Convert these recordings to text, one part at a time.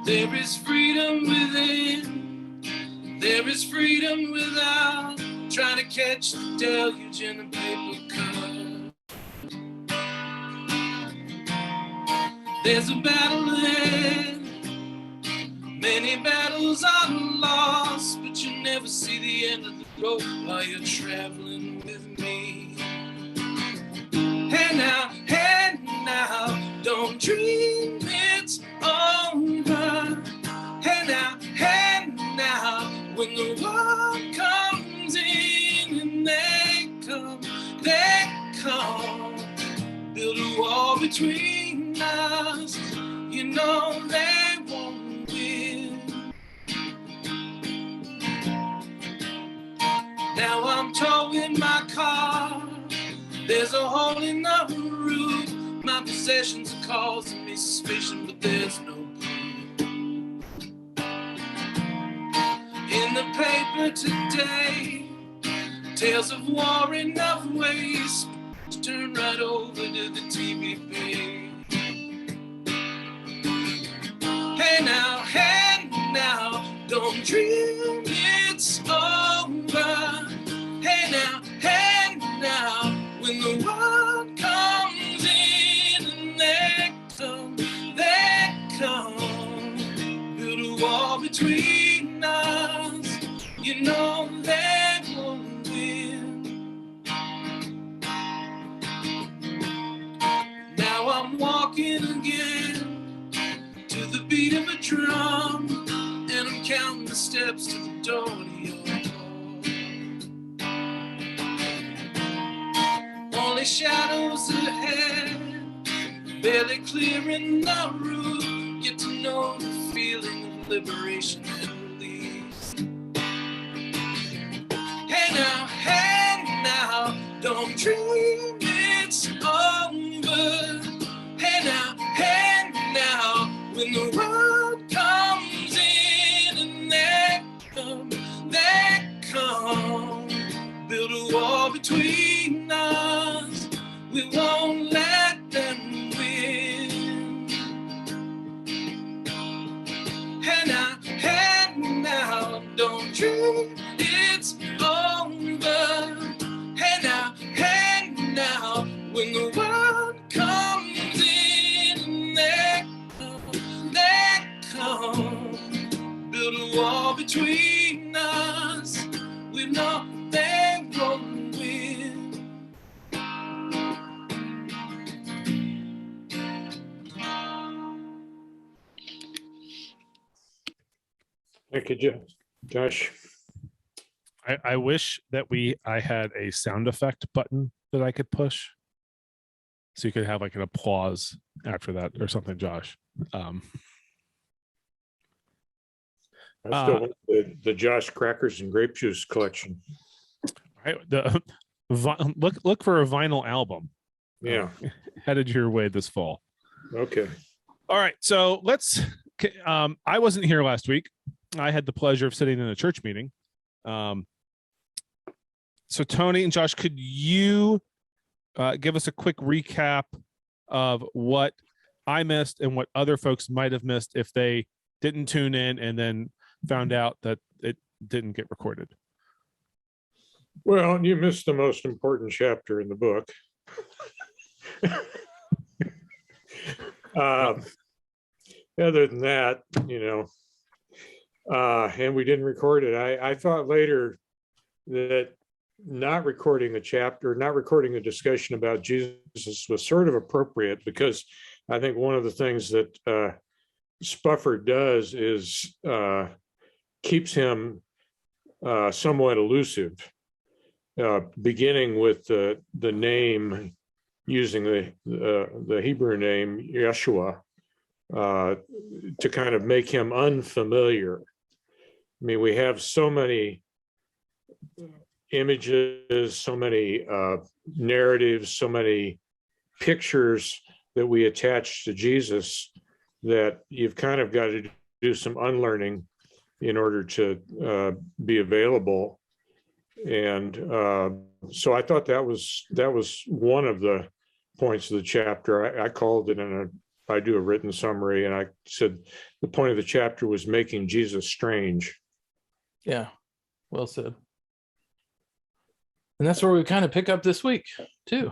There is freedom within. There is freedom without trying to catch the deluge in a paper cup. There's a battle ahead. Many battles are lost, but you never see the end of the road while you're traveling with me. Hey now, don't dream it's over. Hey now, when the world comes in and they come, build a wall between us, you know they won't win. Now I'm towing my car, there's a hole in the roof, my possessions are causing me suspicion, but there's no proof. In the paper today, tales of war enough ways to turn right over to the TV page. Hey now, don't dream it's over. Hey now, when the world comes in and they come, build a wall between us, you know they won't win. Now I'm walking again to the beat of a drum, and I'm counting the steps to the door to your door. Only shadows ahead, barely clearing the route. Get to know the feeling of liberation and release. Hey now, don't dream it's over. Hey now, when the world comes in and they come, build a wall between us, we won't let them win. Hey now, don't dream it's over. Hey now, when the world comes in and they come, build a wall between us, we know they won't win. Thank you, Josh. I wish that I had a sound effect button that I could push, so you could have like an applause after that or something, Josh. I still want the Josh Crackers and Grape Juice collection. Right, look for a vinyl album. Yeah, headed your way this fall. Okay. All right, so let's. I wasn't here last week. I had the pleasure of sitting in a church meeting. So Tony and Josh, could you give us a quick recap of what I missed and what other folks might have missed if they didn't tune in and then found out that it didn't get recorded? Well, you missed the most important chapter in the book. Other than that, and we didn't record it. I thought later that not recording the chapter, not recording a discussion about Jesus was sort of appropriate, because I think one of the things that Spufford does is keeps him somewhat elusive, beginning with the name, using the Hebrew name Yeshua, to kind of make him unfamiliar. I mean, we have so many images, so many narratives, so many pictures that we attach to Jesus, that you've kind of got to do some unlearning in order to be available. And so I thought that was one of the points of the chapter. I called it I do a written summary, and I said the point of the chapter was making Jesus strange. Yeah, well said. And that's where we kind of pick up this week too.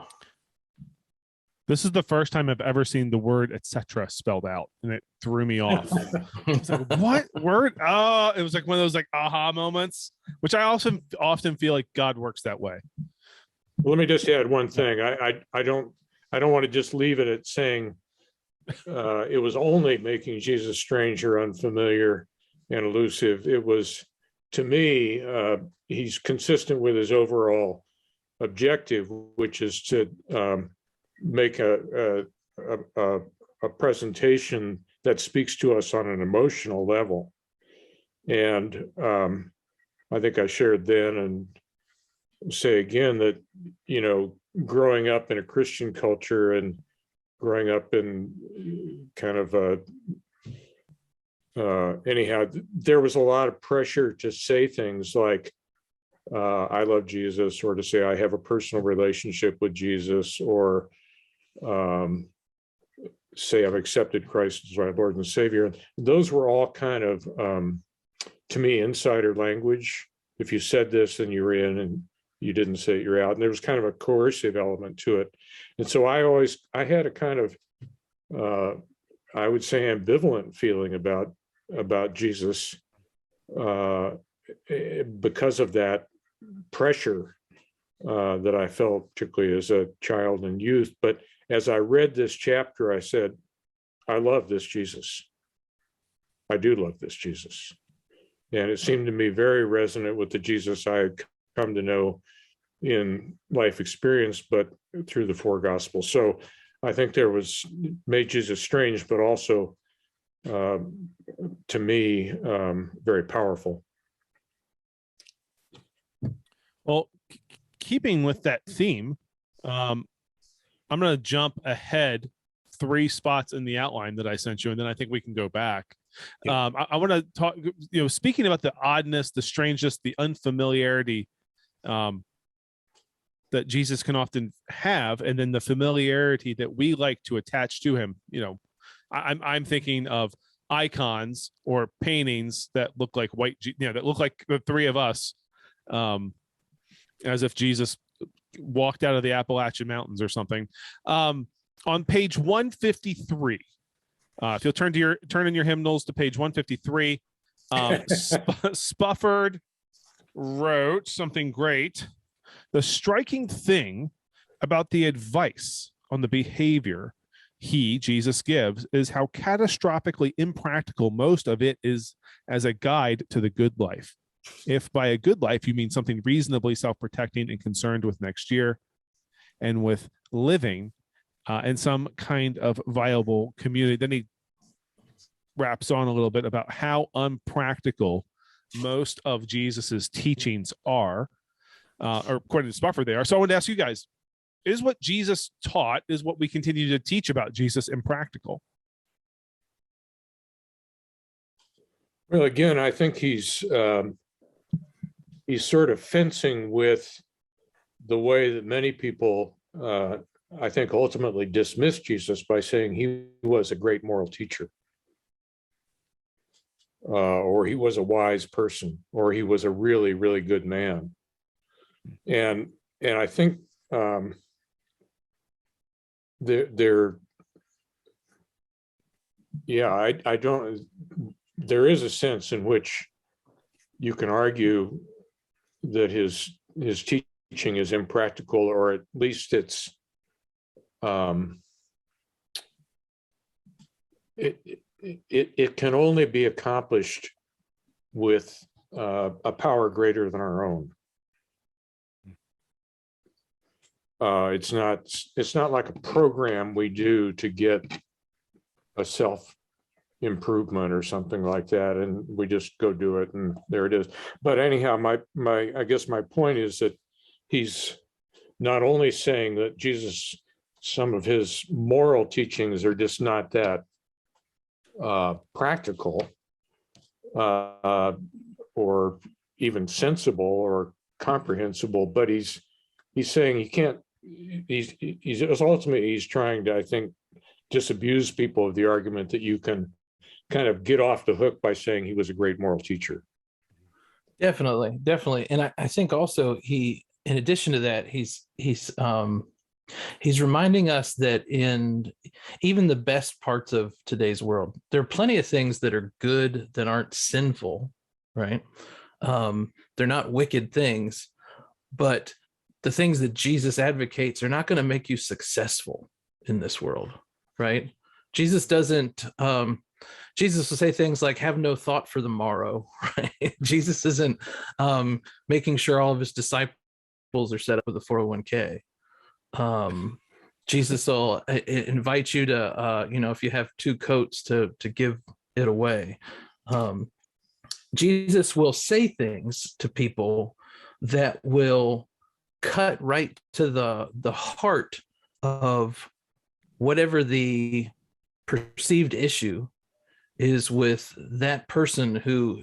This is the first time I've ever seen the word etc. spelled out, and it threw me off. It's like, what word? Oh, it was like one of those like aha moments, which I also often feel like God works that way. Well, let me just add one thing. I don't want to just leave it at saying it was only making Jesus strange or unfamiliar and elusive. It was, to me, he's consistent with his overall objective, which is to make a presentation that speaks to us on an emotional level. And I think I shared then and say again that, you know, growing up in a Christian culture and growing up in kind of anyhow, there was a lot of pressure to say things like, I love Jesus, or to say I have a personal relationship with Jesus, or say I've accepted Christ as my Lord and Savior. Those were all kind of, to me, insider language. If you said this, then you were in, and you didn't say it, you're out. And there was kind of a coercive element to it. And so I had a kind of, I would say, ambivalent feeling about Jesus because of that pressure that I felt, particularly as a child and youth. But as I read this chapter, I said, I love this Jesus. I do love this Jesus. And it seemed to me very resonant with the Jesus I had come to know in life experience, but through the four Gospels. So I think there was, made Jesus strange, but also, to me, very powerful. Well, keeping with that theme, I'm going to jump ahead 3 spots in the outline that I sent you, and then I think we can go back. Yeah. I want to talk, you know, speaking about the oddness, the strangeness, the unfamiliarity that Jesus can often have, and then the familiarity that we like to attach to him. You know, I'm thinking of icons or paintings that look like that look like the 3 of us, as if Jesus walked out of the Appalachian Mountains or something. On page 153, if you'll turn in your hymnals to page 153, Spufford wrote something great. The striking thing about the advice on the behavior Jesus gives, is how catastrophically impractical most of it is as a guide to the good life. If by a good life you mean something reasonably self-protecting and concerned with next year, and with living in some kind of viable community. Then he wraps on a little bit about how unpractical most of Jesus's teachings are, or according to Spufford, they are. So I wanted to ask you guys, is what Jesus taught, is what we continue to teach about Jesus, impractical? Well, again, I think he's sort of fencing with the way that many people, I think, ultimately dismiss Jesus by saying he was a great moral teacher, or he was a wise person, or he was a really, really good man. And I think I don't, there is a sense in which you can argue that his teaching is impractical, or at least it's it can only be accomplished with a power greater than our own. It's not like a program we do to get a self improvement or something like that, and we just go do it and there it is. But anyhow, I guess my point is that he's not only saying that Jesus, some of his moral teachings are just not that practical, or even sensible or comprehensible, but he's saying he can't, he's ultimately, he's trying to, I think, disabuse people of the argument that you can kind of get off the hook by saying he was a great moral teacher. Definitely. And I think also he, in addition to that, he's reminding us that in even the best parts of today's world, there are plenty of things that are good that aren't sinful, right? They're not wicked things, but the things that Jesus advocates are not going to make you successful in this world, right? Jesus doesn't, Jesus will say things like, have no thought for the morrow, right? Jesus isn't making sure all of his disciples are set up with a 401k. Jesus will invite you to, if you have 2 coats, to give it away. Jesus will say things to people that will cut right to the heart of whatever the perceived issue is with that person who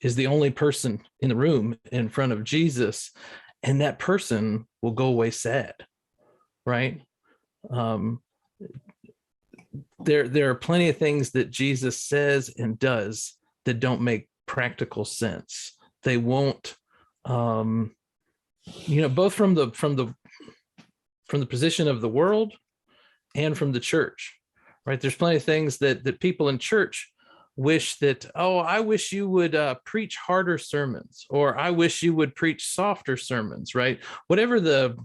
is the only person in the room in front of Jesus, and that person will go away sad, right? There are plenty of things that Jesus says and does that don't make practical sense. They won't, both from the position of the world and from the church, right? There's plenty of things that people in church wish that, oh, I wish you would preach harder sermons, or I wish you would preach softer sermons, right? Whatever the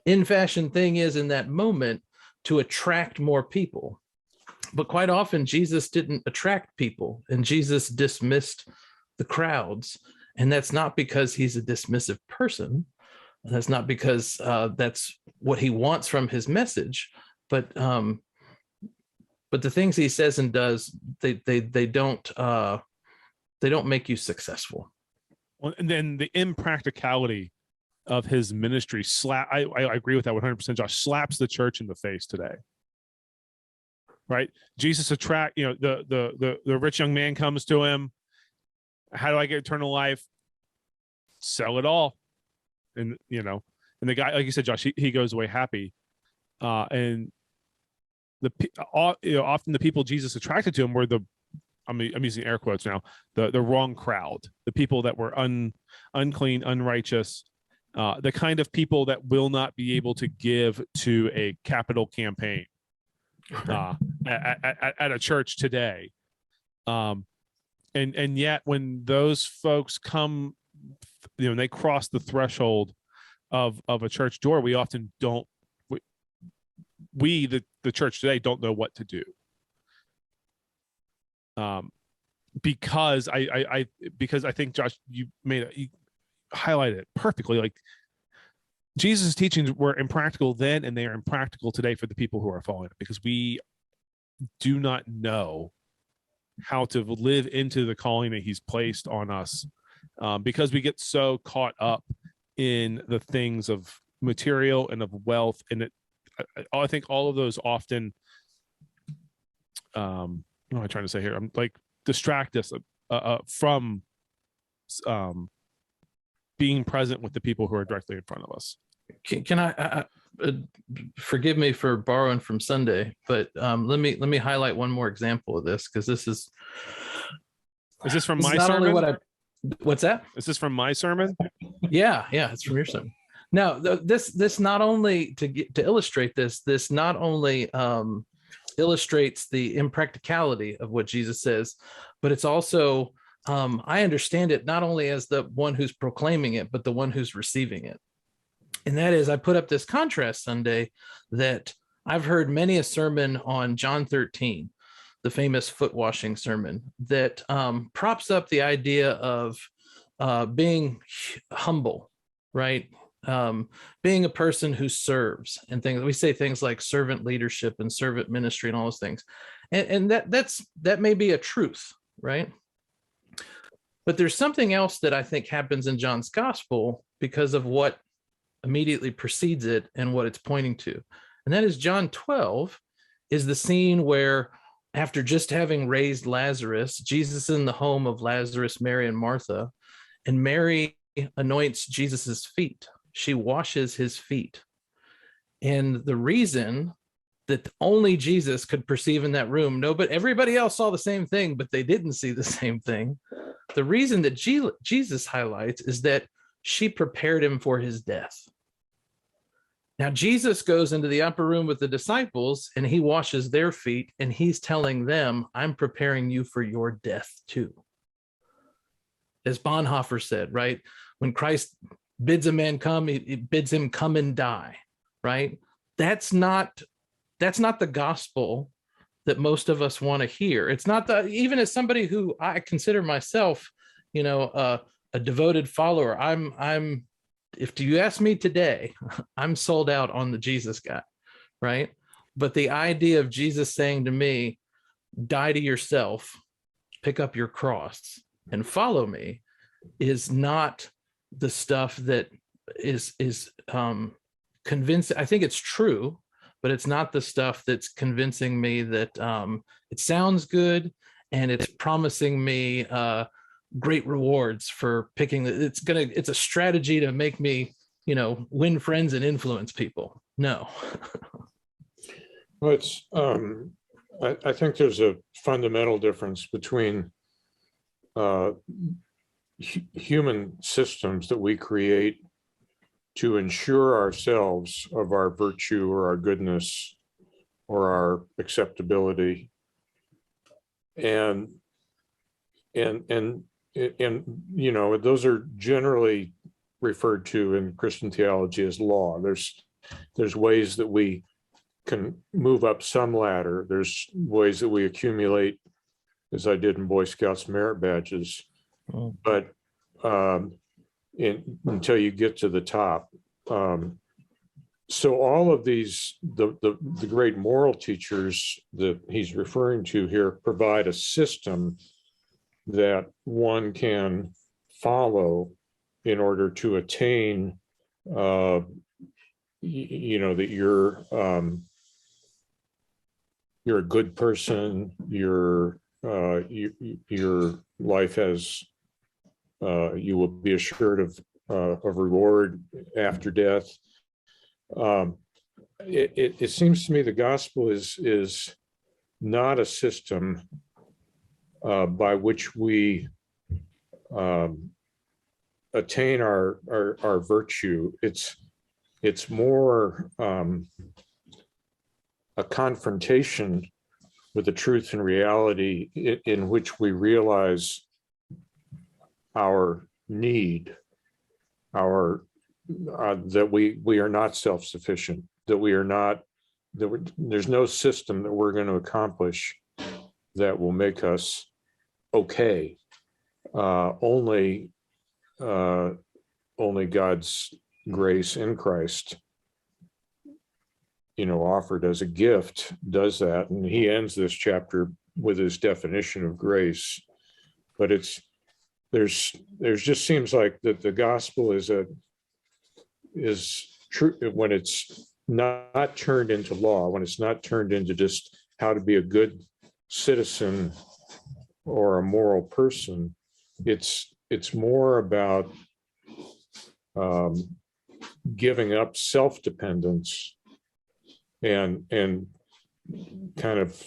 in fashion thing is in that moment to attract more people. But quite often Jesus didn't attract people, and Jesus dismissed the crowds. And that's not because he's a dismissive person. That's not because that's what he wants from his message, but the things he says and does, they don't make you successful. Well, and then the impracticality of his ministry I agree with that 100%. Josh, slaps the church in the face today. Right? Jesus the rich young man comes to him. How do I get eternal life? Sell it all. And the guy, like you said, Josh, he goes away happy. And often the people Jesus attracted to him were I'm using air quotes now, the wrong crowd, the people that were unclean, unrighteous, the kind of people that will not be able to give to a capital campaign at a church today. And yet when those folks come, they cross the threshold of a church door, we often don't, the church today don't know what to do. Because I think, Josh, you highlighted it perfectly. Like, Jesus' teachings were impractical then, and they are impractical today for the people who are following it, because we do not know how to live into the calling that he's placed on us, because we get so caught up in the things of material and of wealth. And I think all of those often, what am I trying to say here? I'm like, distract us from being present with the people who are directly in front of us. Can I forgive me for borrowing from Sunday, but let me highlight one more example of this, because this is this from my sermon? What's that? Is this from my sermon? Yeah, it's from your sermon. Now, this not only to illustrate this not only illustrates the impracticality of what Jesus says, but it's also, I understand it not only as the one who's proclaiming it, but the one who's receiving it. And that is, I put up this contrast Sunday that I've heard many a sermon on John 13, the famous foot washing sermon, that props up the idea of being humble, right? Being a person who serves and things. We say things like servant leadership and servant ministry and all those things. And that may be a truth, right? But there's something else that I think happens in John's gospel because of what immediately precedes it and what it's pointing to. And that is John 12 is the scene where after just having raised Lazarus, Jesus is in the home of Lazarus, Mary, and Martha, and Mary anoints Jesus's feet. She washes his feet. And the reason that only Jesus could perceive in that room, everybody else saw the same thing, but they didn't see the same thing. The reason that Jesus highlights is that she prepared him for his death. Now, Jesus goes into the upper room with the disciples and he washes their feet and he's telling them, I'm preparing you for your death too. As Bonhoeffer said, right? When Christ bids a man come, he bids him come and die, right? That's not the gospel that most of us want to hear. It's not even as somebody who I consider myself, a devoted follower, if you ask me today, I'm sold out on the Jesus guy, right? But the idea of Jesus saying to me, die to yourself, pick up your cross and follow me is not the stuff that is convincing. I think it's true, but it's not the stuff that's convincing me that it sounds good and it's promising me great rewards for picking. It's a strategy to make me, win friends and influence people. No. Well, it's I think there's a fundamental difference between human systems that we create to ensure ourselves of our virtue or our goodness or our acceptability, and those are generally referred to in Christian theology as law. There's ways that we can move up some ladder. There's ways that we accumulate, as I did in Boy Scouts, merit badges. But until you get to the top. So all of these, the great moral teachers that he's referring to here provide a system that one can follow in order to attain, that you're a good person, your life has, you will be assured of reward after death. It seems to me the gospel is not a system by which we attain our virtue. It's more a confrontation with the truth and reality in which we realize our need, that we are not self-sufficient, there's no system that we're going to accomplish that will make us okay. Only God's grace in Christ, offered as a gift, does that. And he ends this chapter with his definition of grace. But there's just seems like that the gospel is true when it's not turned into law, when it's not turned into just how to be a good citizen or a moral person. It's more about giving up self-dependence and kind of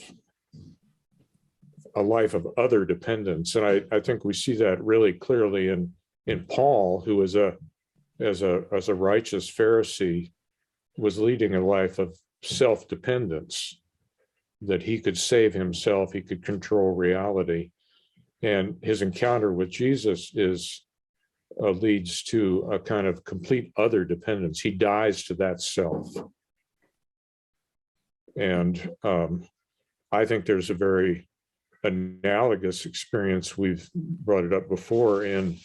a life of other dependence. And I think we see that really clearly in Paul, who was as a righteous Pharisee, was leading a life of self-dependence, that he could save himself, he could control reality. And his encounter with Jesus leads to a kind of complete other dependence. He dies to that self. And I think there's a very analogous experience. We've brought it up before in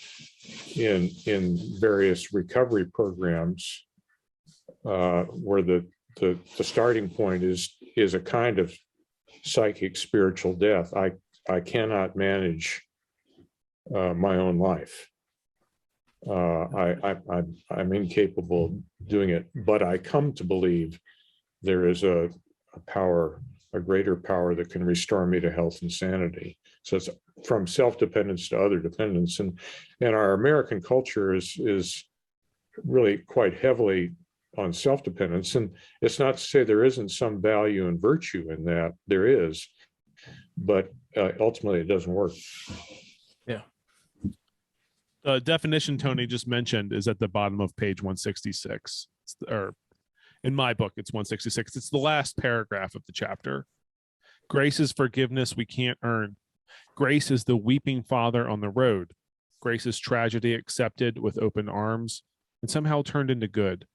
various recovery programs, where the starting point is a kind of psychic spiritual death. I cannot manage my own life. I'm incapable of doing it, but I come to believe there is a power a greater power that can restore me to health and sanity. So it's from self-dependence to other dependence. And our American culture is really quite heavily on self-dependence. And it's not to say there isn't some value and virtue in that. There is, but ultimately it doesn't work. Yeah. The definition Tony just mentioned is at the bottom of page 166, or in my book, it's 166. It's the last paragraph of the chapter. Grace is forgiveness we can't earn. Grace is the weeping father on the road. Grace is tragedy accepted with open arms and somehow turned into good.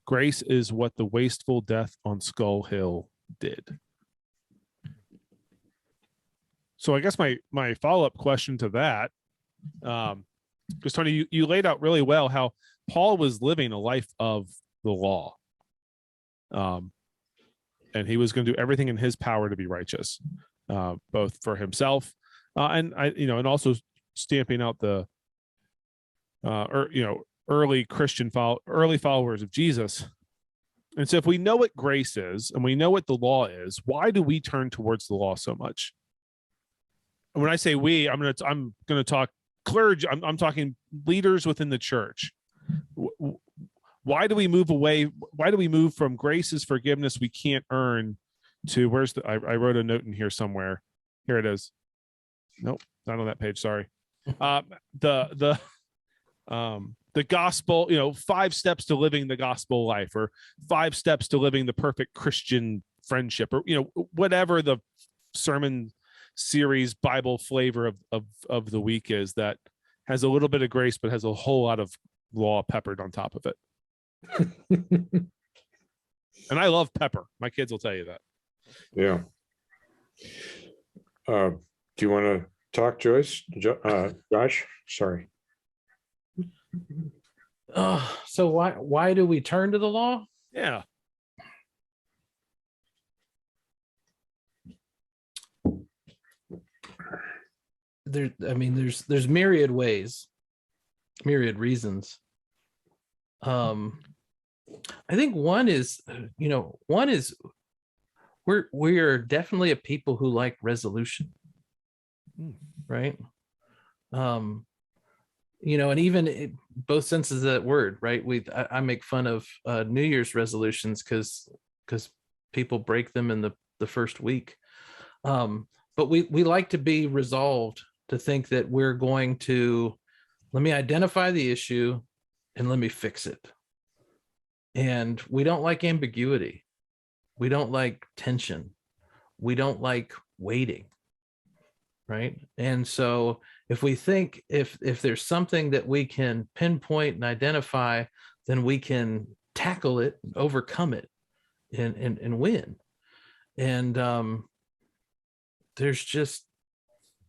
Grace is what the wasteful death on Skull Hill did. So I guess my follow-up question to that, because Tony, you laid out really well how Paul was living a life of the law. And he was going to do everything in his power to be righteous, both for himself and also stamping out the early early followers of Jesus. And so if we know what grace is and we know what the law is, why do we turn towards the law so much? And when I say we, I'm going to talk clergy. I'm talking leaders within the church. Why do we move away? Why do we move from grace is forgiveness we can't earn to I wrote a note in here somewhere. Here it is. Nope, not on that page. Sorry. The gospel, 5 steps to living the gospel life, or 5 steps to living the perfect Christian friendship, or whatever the sermon series Bible flavor of the week is, that has a little bit of grace but has a whole lot of law peppered on top of it. And I love pepper. My kids will tell you that. Yeah. Do you want to talk, Joyce? Josh? Sorry. So why do we turn to the law? Yeah. There's myriad ways, myriad reasons. I think one is we are definitely a people who like resolution, right? And even both senses of that word, right? I make fun of New Year's resolutions because people break them in the first week. But we like to be resolved to think that we're going to, let me identify the issue and let me fix it. And we don't like ambiguity. We don't like tension. We don't like waiting, right? And so if we think if there's something that we can pinpoint and identify, then we can tackle it, overcome it, and win. And there's just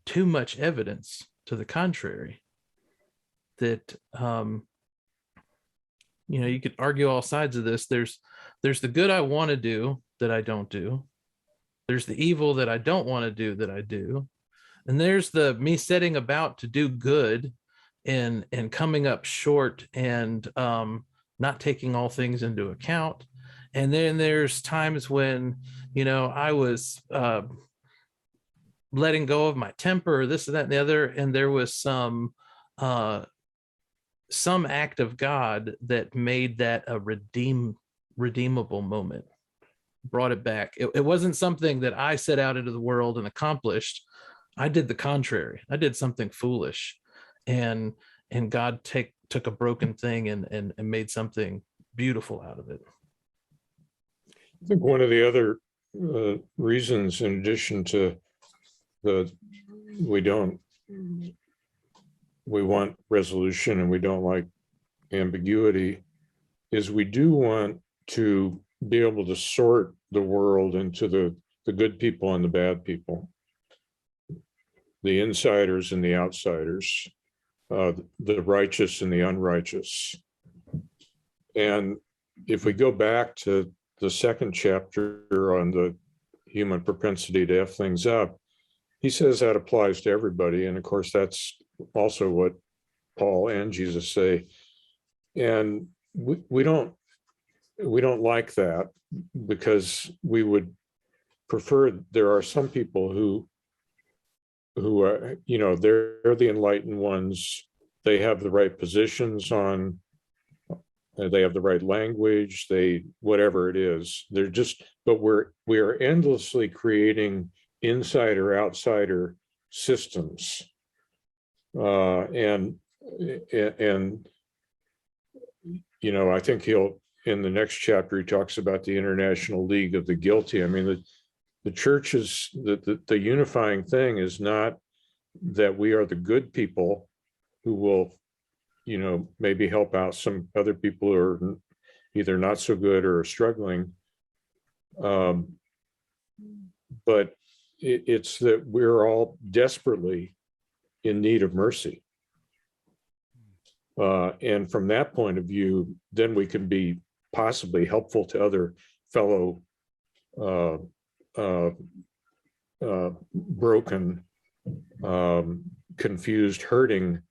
too much evidence to the contrary that you could argue all sides of this. There's the good I want to do that I don't do. There's the evil that I don't want to do that I do. And there's the me setting about to do good and coming up short and not taking all things into account. And then there's times when, I was letting go of my temper, or this and that and the other, and there was some act of God that made that a redeemable moment, brought it back. It wasn't something that I set out into the world and accomplished. I did the contrary. I did something foolish, and God took a broken thing and made something beautiful out of it. I think one of the other reasons, in addition to we want resolution and we don't like ambiguity, is we do want to be able to sort the world into the good people and the bad people, the insiders and the outsiders, the righteous and the unrighteous. And if we go back to the second chapter on the human propensity to F things up, he says that applies to everybody. And of course, that's also what Paul and Jesus say. And we don't like that, because we would prefer, there are some people who are, they're the enlightened ones. They have the right positions on, they have the right language, whatever it is. They're just, but we are endlessly creating insider outsider systems. And I think in the next chapter, he talks about the International League of the Guilty. I mean, the church is, the unifying thing is not that we are the good people who will, maybe help out some other people who are either not so good or struggling. But it's that we're all desperately in need of mercy. And from that point of view, then we can be possibly helpful to other fellow broken, confused, hurting,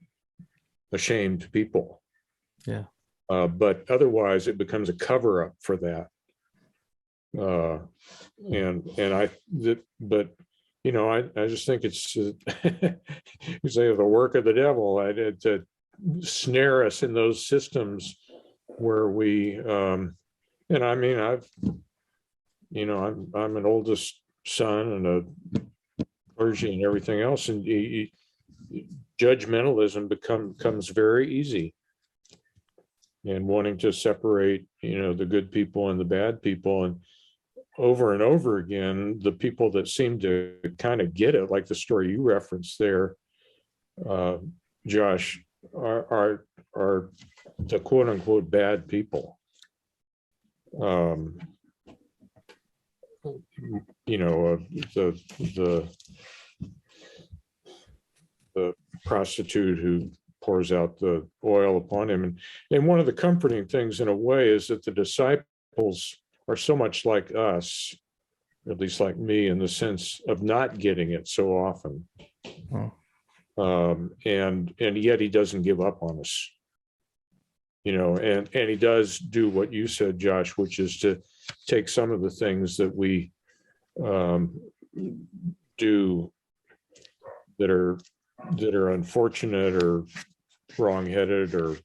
ashamed people. Yeah. But otherwise, it becomes a cover up for that. I just think it's you say the work of the devil to snare us in those systems where we and I mean I'm an oldest son and a clergy and everything else, and judgmentalism becomes very easy, and wanting to separate the good people and the bad people. And over again, the people that seem to kind of get it, like the story you referenced there, Josh, are the quote unquote bad people. The prostitute who pours out the oil upon him. And one of the comforting things in a way is that the disciples are so much like us, at least like me, in the sense of not getting it so often. And yet he doesn't give up on us. And he does do what you said, Josh, which is to take some of the things that we do that are unfortunate or wrongheaded or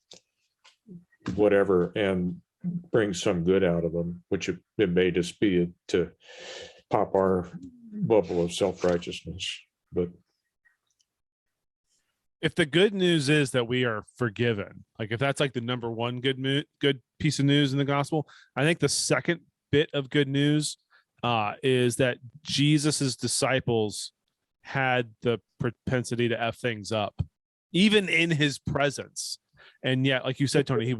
whatever, and bring some good out of them, which it may just be to pop our bubble of self-righteousness. But if the good news is that we are forgiven, like if that's like the number one good piece of news in the gospel, I think the second bit of good news is that Jesus's disciples had the propensity to F things up, even in his presence. And yet, like you said, Tony,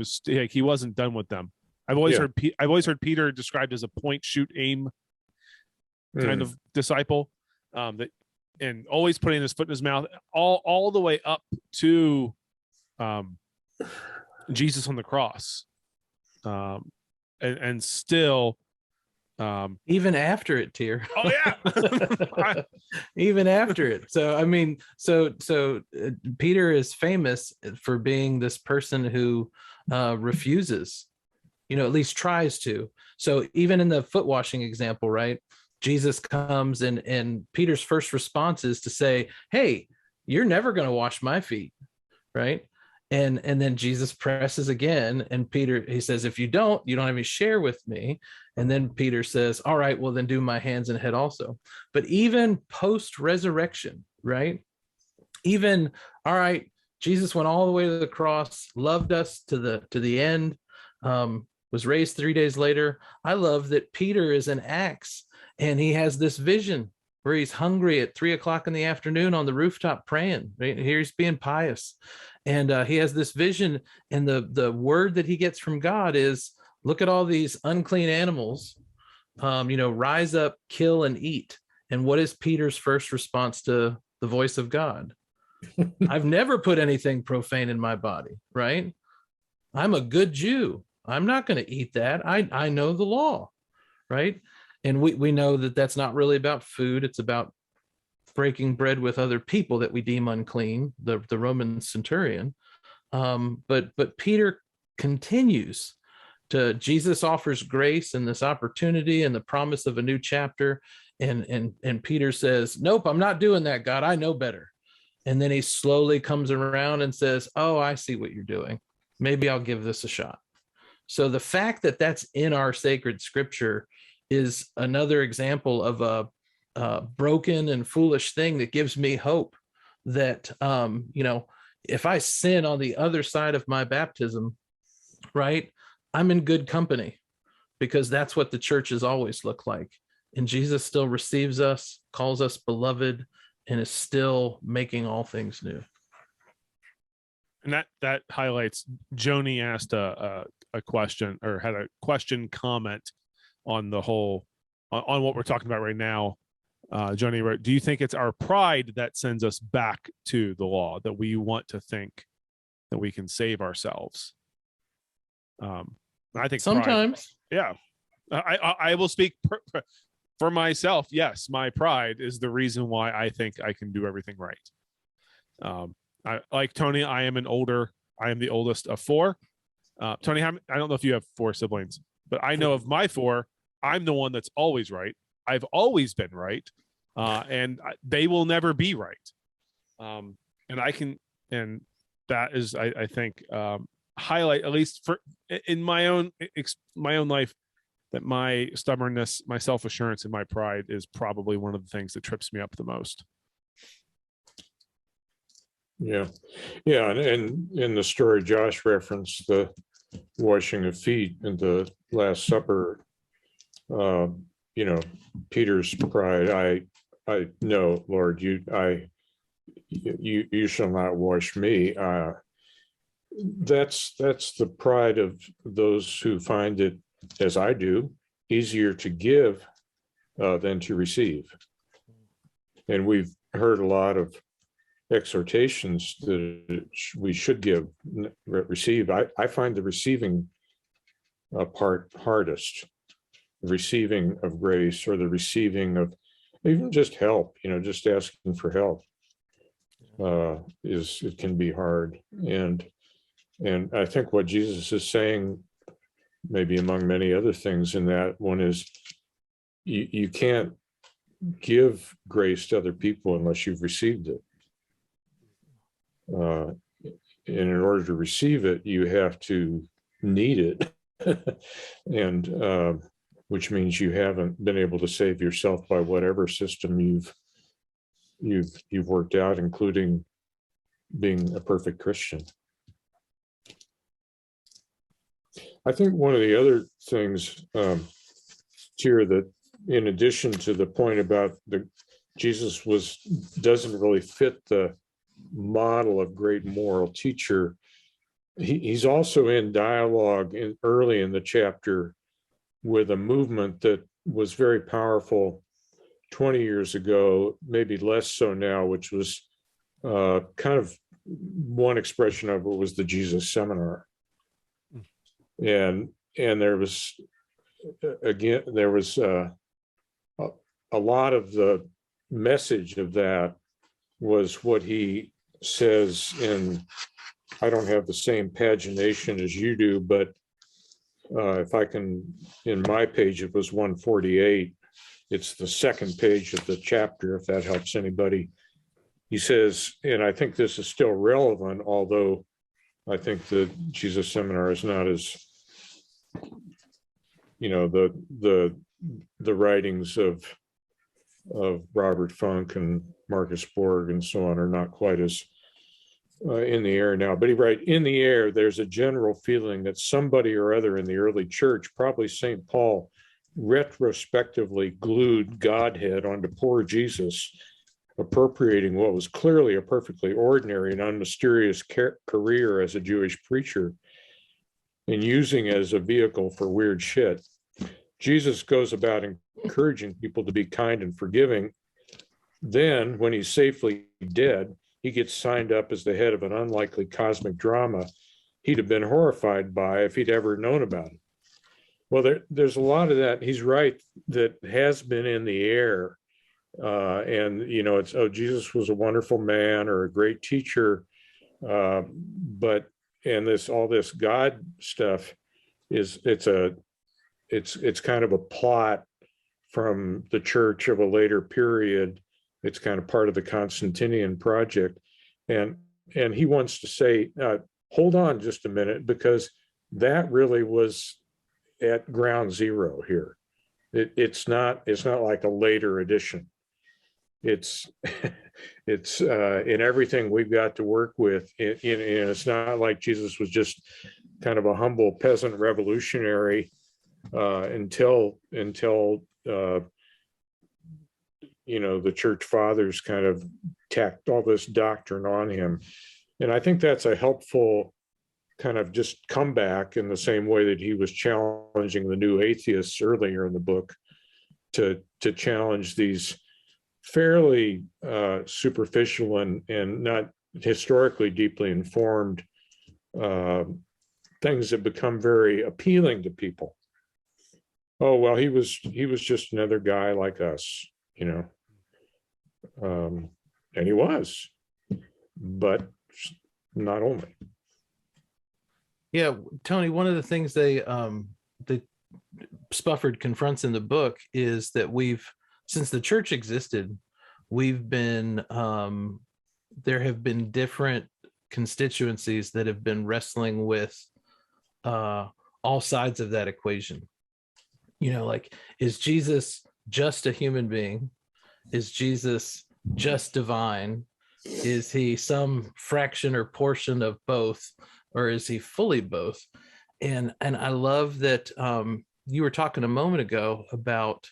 he wasn't done with them. I've always heard Peter described as a point, shoot, aim kind of disciple, that, and always putting his foot in his mouth, all the way up to Jesus on the cross, and still. Even after it, Teer. Oh yeah. Even after it. So I mean, so Peter is famous for being this person who refuses, at least tries to. So even in the foot washing example, right? Jesus comes and Peter's first response is to say, "Hey, you're never going to wash my feet," right? And then Jesus presses again, and Peter, he says, "If you don't have any share with me." And then Peter says, "All right, well then do my hands and head also." But even post-resurrection, right? Even, all right, Jesus went all the way to the cross, loved us to the end, was raised 3 days later. I love that Peter is in Acts, and he has this vision where he's hungry at 3:00 in the afternoon on the rooftop praying. Right? Here he's being pious. And he has this vision, and the word that he gets from God is, look at all these unclean animals, rise up, kill, and eat. And what is Peter's first response to the voice of God? I've never put anything profane in my body, right? I'm a good Jew. I'm not going to eat that. I know the law, right? And we know that that's not really about food. It's about breaking bread with other people that we deem unclean, the Roman centurion. But Peter continues to, Jesus offers grace and this opportunity and the promise of a new chapter. And Peter says, nope, I'm not doing that, God, I know better. And then he slowly comes around and says, oh, I see what you're doing, maybe I'll give this a shot. So the fact that that's in our sacred scripture is another example of a broken and foolish thing that gives me hope that if I sin on the other side of my baptism, right, I'm in good company, because that's what the church has always looked like. And Jesus still receives us, calls us beloved, and is still making all things new. And that highlights, Joni asked a question, or had a question comment on the whole, on what we're talking about right now. Joni wrote, do you think it's our pride that sends us back to the law, that we want to think that we can save ourselves? I think sometimes, pride, yeah. I will speak for myself. Yes, my pride is the reason why I think I can do everything right. I, like Tony, I am the oldest of four. Tony, I don't know if you have four siblings, but I know of my four, I'm the one that's always right. I've always been right. And they will never be right. And that is, I think, highlight, at least for in my own life, that my stubbornness, my self-assurance, and my pride is probably one of the things that trips me up the most. Yeah. And in the story Josh referenced, the washing of feet in the Last Supper, Peter's pride, I know, Lord, you shall not wash me. That's the pride of those who find it, as I do, easier to give than to receive. And we've heard a lot of exhortations that we should give, receive. I find the receiving part hardest. The receiving of grace, or the receiving of even just help, just asking for help, it can be hard. And I think what Jesus is saying, maybe among many other things in that one, is you can't give grace to other people unless you've received it. And in order to receive it, you have to need it. And which means you haven't been able to save yourself by whatever system you've worked out, including being a perfect Christian. I think one of the other things, Teer, that in addition to the point about Jesus doesn't really fit the model of great moral teacher, he's also in dialogue early in the chapter with a movement that was very powerful 20 years ago, maybe less so now, which was kind of one expression of it was the Jesus Seminar. And there was a lot of the message of that was what he says in, I don't have the same pagination as you do, but if I can, in my page, it was 148. It's the second page of the chapter, if that helps anybody. He says, and I think this is still relevant, although I think the Jesus Seminar is not as, the writings of Robert Funk and Marcus Borg and so on are not quite as in the air now. But he writes, in the air, there's a general feeling that somebody or other in the early church, probably St. Paul, retrospectively glued Godhead onto poor Jesus, appropriating what was clearly a perfectly ordinary and unmysterious career as a Jewish preacher and using it as a vehicle for weird shit. Jesus goes about encouraging people to be kind and forgiving. Then, when he's safely dead, he gets signed up as the head of an unlikely cosmic drama he'd have been horrified by if he'd ever known about it. Well, there's a lot of that. He's right, that has been in the air. And, it's, Jesus was a wonderful man or a great teacher. But all this God stuff it's kind of a plot from the church of a later period. It's kind of part of the Constantinian project. And he wants to say, hold on just a minute, because that really was at ground zero here. It's not like a later edition. It's in everything we've got to work with. It's not like Jesus was just kind of a humble peasant revolutionary until the church fathers kind of tacked all this doctrine on him. And I think that's a helpful kind of just comeback, in the same way that he was challenging the new atheists earlier in the book to challenge these fairly superficial and not historically deeply informed things that become very appealing to people. Oh, well, he was just another guy like us, and he was, but not only. Yeah, Tony, one of the things that Spufford confronts in the book is that since the church existed, we've been there have been different constituencies that have been wrestling with all sides of that equation. Like, is Jesus just a human being? Is Jesus just divine? Is he some fraction or portion of both, or is he fully both? And I love that you were talking a moment ago about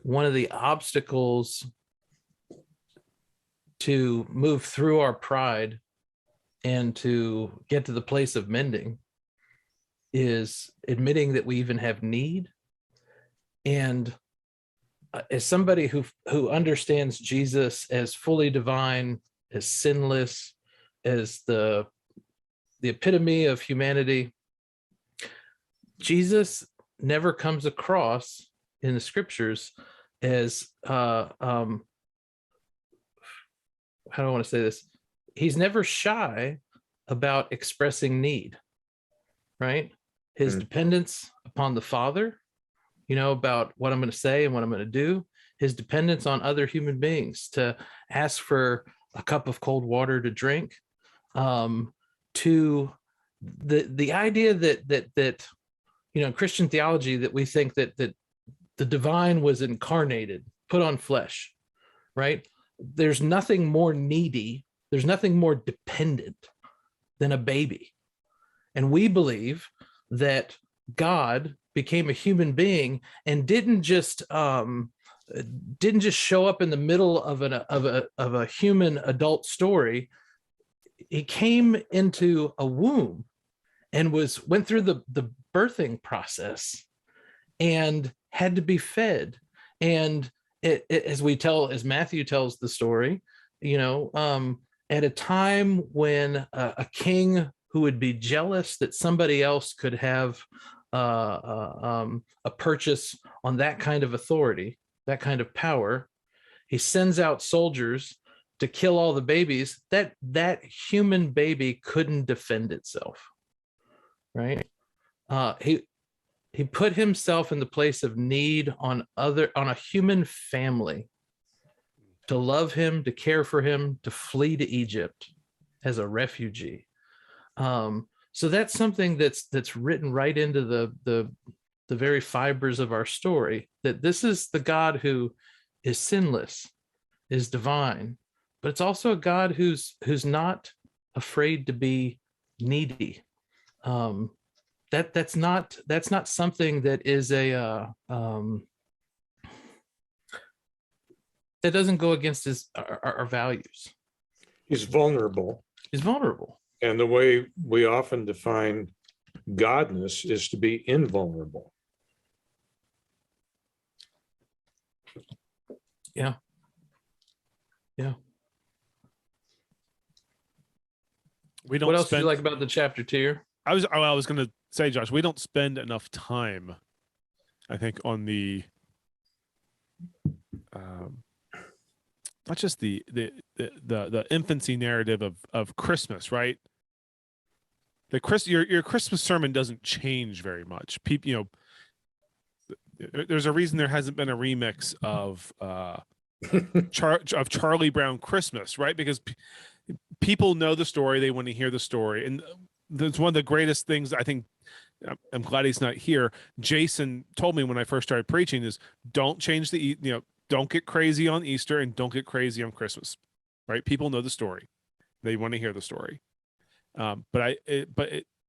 one of the obstacles to move through our pride and to get to the place of mending is admitting that we even have need. And as somebody who understands Jesus as fully divine, as sinless, as the epitome of humanity, Jesus never comes across in the scriptures as how do I want to say this? He's never shy about expressing need, right? His dependence upon the Father, about what I'm going to say and what I'm going to do, his dependence on other human beings to ask for a cup of cold water to drink, to the idea that Christian theology, that we think that the divine was incarnated, put on flesh, right? There's nothing more needy, there's nothing more dependent than a baby. And we believe that God became a human being and didn't just show up in the middle of a human adult story. He came into a womb and went through the birthing process and had to be fed. And as Matthew tells the story, at a time when a king who would be jealous that somebody else could have a purchase on that kind of authority, that kind of power, he sends out soldiers to kill all the babies. That human baby couldn't defend itself, right? He put himself in the place of need on a human family, to love him, to care for him, to flee to Egypt as a refugee. So that's something that's written right into the very fibers of our story, that this is the God who is sinless, is divine, but it's also a God who's not afraid to be needy. That's not something that is that doesn't go against our values. He's vulnerable. He's vulnerable. And the way we often define godness is to be invulnerable. Yeah. We don't. What else do you like about the chapter, Teer? I was going to say, Josh, we don't spend enough time, I think, on the not just the infancy narrative of Christmas, right? Your Christmas sermon doesn't change very much. People, there's a reason there hasn't been a remix of Charlie Brown Christmas, right? Because people know the story, they want to hear the story, and that's one of the greatest things I think. I'm glad he's not here. Jason told me when I first started preaching is don't change don't get crazy on Easter and don't get crazy on Christmas, right? People know the story, they want to hear the story,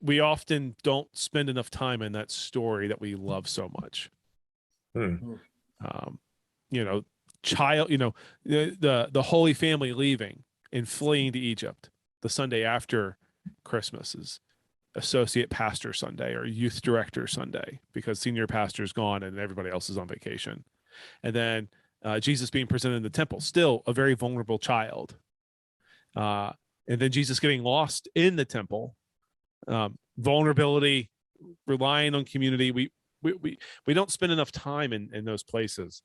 we often don't spend enough time in that story that we love so much. The Holy Family leaving and fleeing to Egypt the Sunday after Christmas is Associate Pastor Sunday or Youth Director Sunday because senior pastor's gone and everybody else is on vacation. And then Jesus being presented in the temple, still a very vulnerable child. And then Jesus getting lost in the temple, vulnerability, relying on community. We don't spend enough time in those places.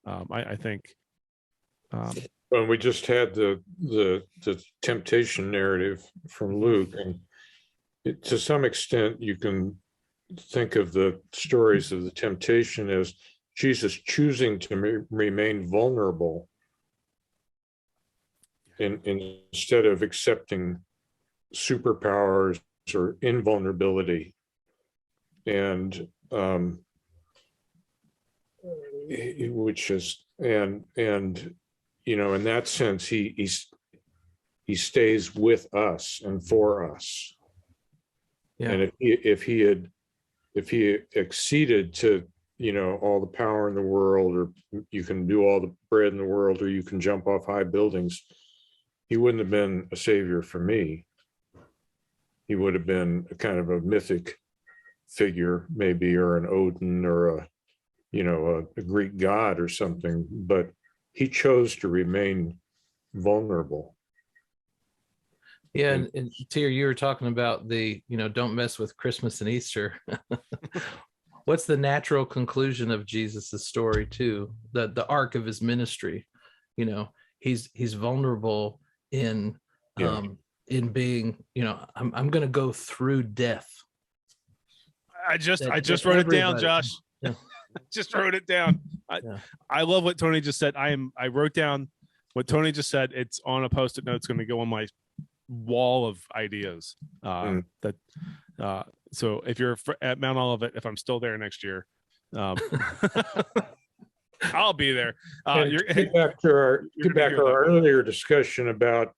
I think. Well, we just had the temptation narrative from Luke, and to some extent, you can think of the stories of the temptation as Jesus choosing to remain vulnerable instead of accepting superpowers or invulnerability. And which is in that sense, he stays with us and for us. Yeah. And if he acceded to all the power in the world, or you can do all the bread in the world, or you can jump off high buildings, he wouldn't have been a savior for me. He would have been a kind of a mythic figure, maybe, or an Odin, or a Greek god or something. But he chose to remain vulnerable. Yeah, and Teer, you were talking about the, don't mess with Christmas and Easter. What's the natural conclusion of Jesus's story too? The arc of his ministry. He's vulnerable in being, I'm going to go through death. I just wrote it down, Josh. Yeah. Just wrote it down. I love what Tony just said. I wrote down what Tony just said. It's on a post-it note. It's going to go on my wall of ideas. So if you're at Mount Olivet, if I'm still there next year, I'll be there. Get back to our earlier discussion about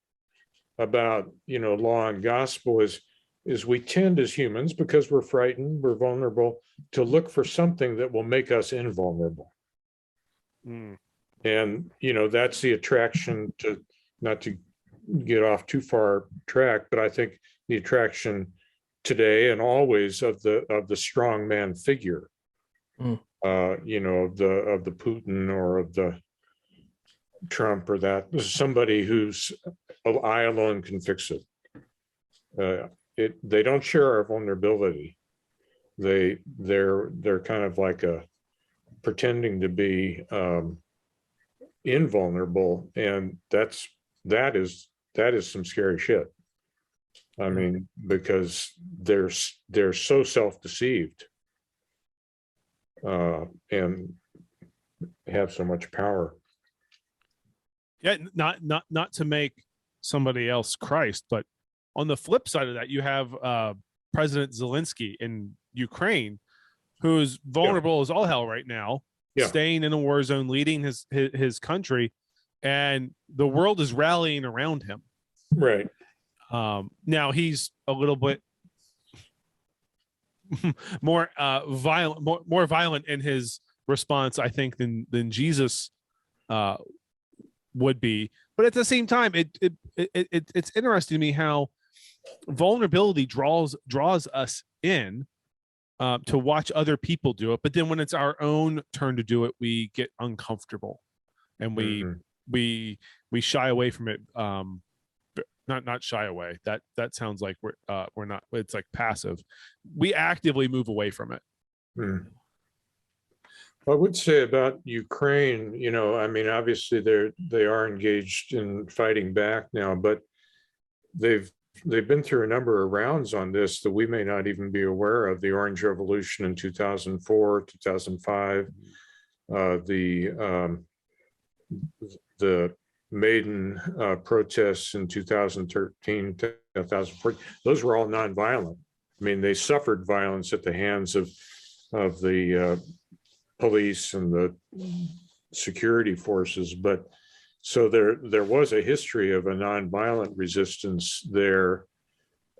law and gospel is we tend as humans, because we're frightened, we're vulnerable, to look for something that will make us invulnerable. And that's the attraction to, not to get off too far track, but I think the attraction today and always of the strong man figure, of the Putin or of the Trump, or that somebody who's I alone can fix it. They don't share our vulnerability. They're kind of like pretending to be invulnerable, and that is some scary shit. I mean, because they're so self-deceived and have so much power. Yeah, not to make somebody else Christ, but on the flip side of that, you have President Zelensky in Ukraine, who is vulnerable as all hell right now, staying in a war zone, leading his country, and the world is rallying around him. Right. Now he's a little bit more violent in his response, I think, than Jesus would be. But at the same time, it's interesting to me how vulnerability draws us in to watch other people do it. But then when it's our own turn to do it, we get uncomfortable and we shy away from it. Not shy away. That sounds like we're not. It's like passive. We actively move away from it. I would say about Ukraine, I mean, obviously they are engaged in fighting back now, but they've they've been through a number of rounds on this that we may not even be aware of. The Orange Revolution in 2004, 2005, the Maiden protests in 2013, 2014. Those were all nonviolent. I mean, they suffered violence at the hands of the police and the security forces, but so there was a history of a nonviolent resistance there,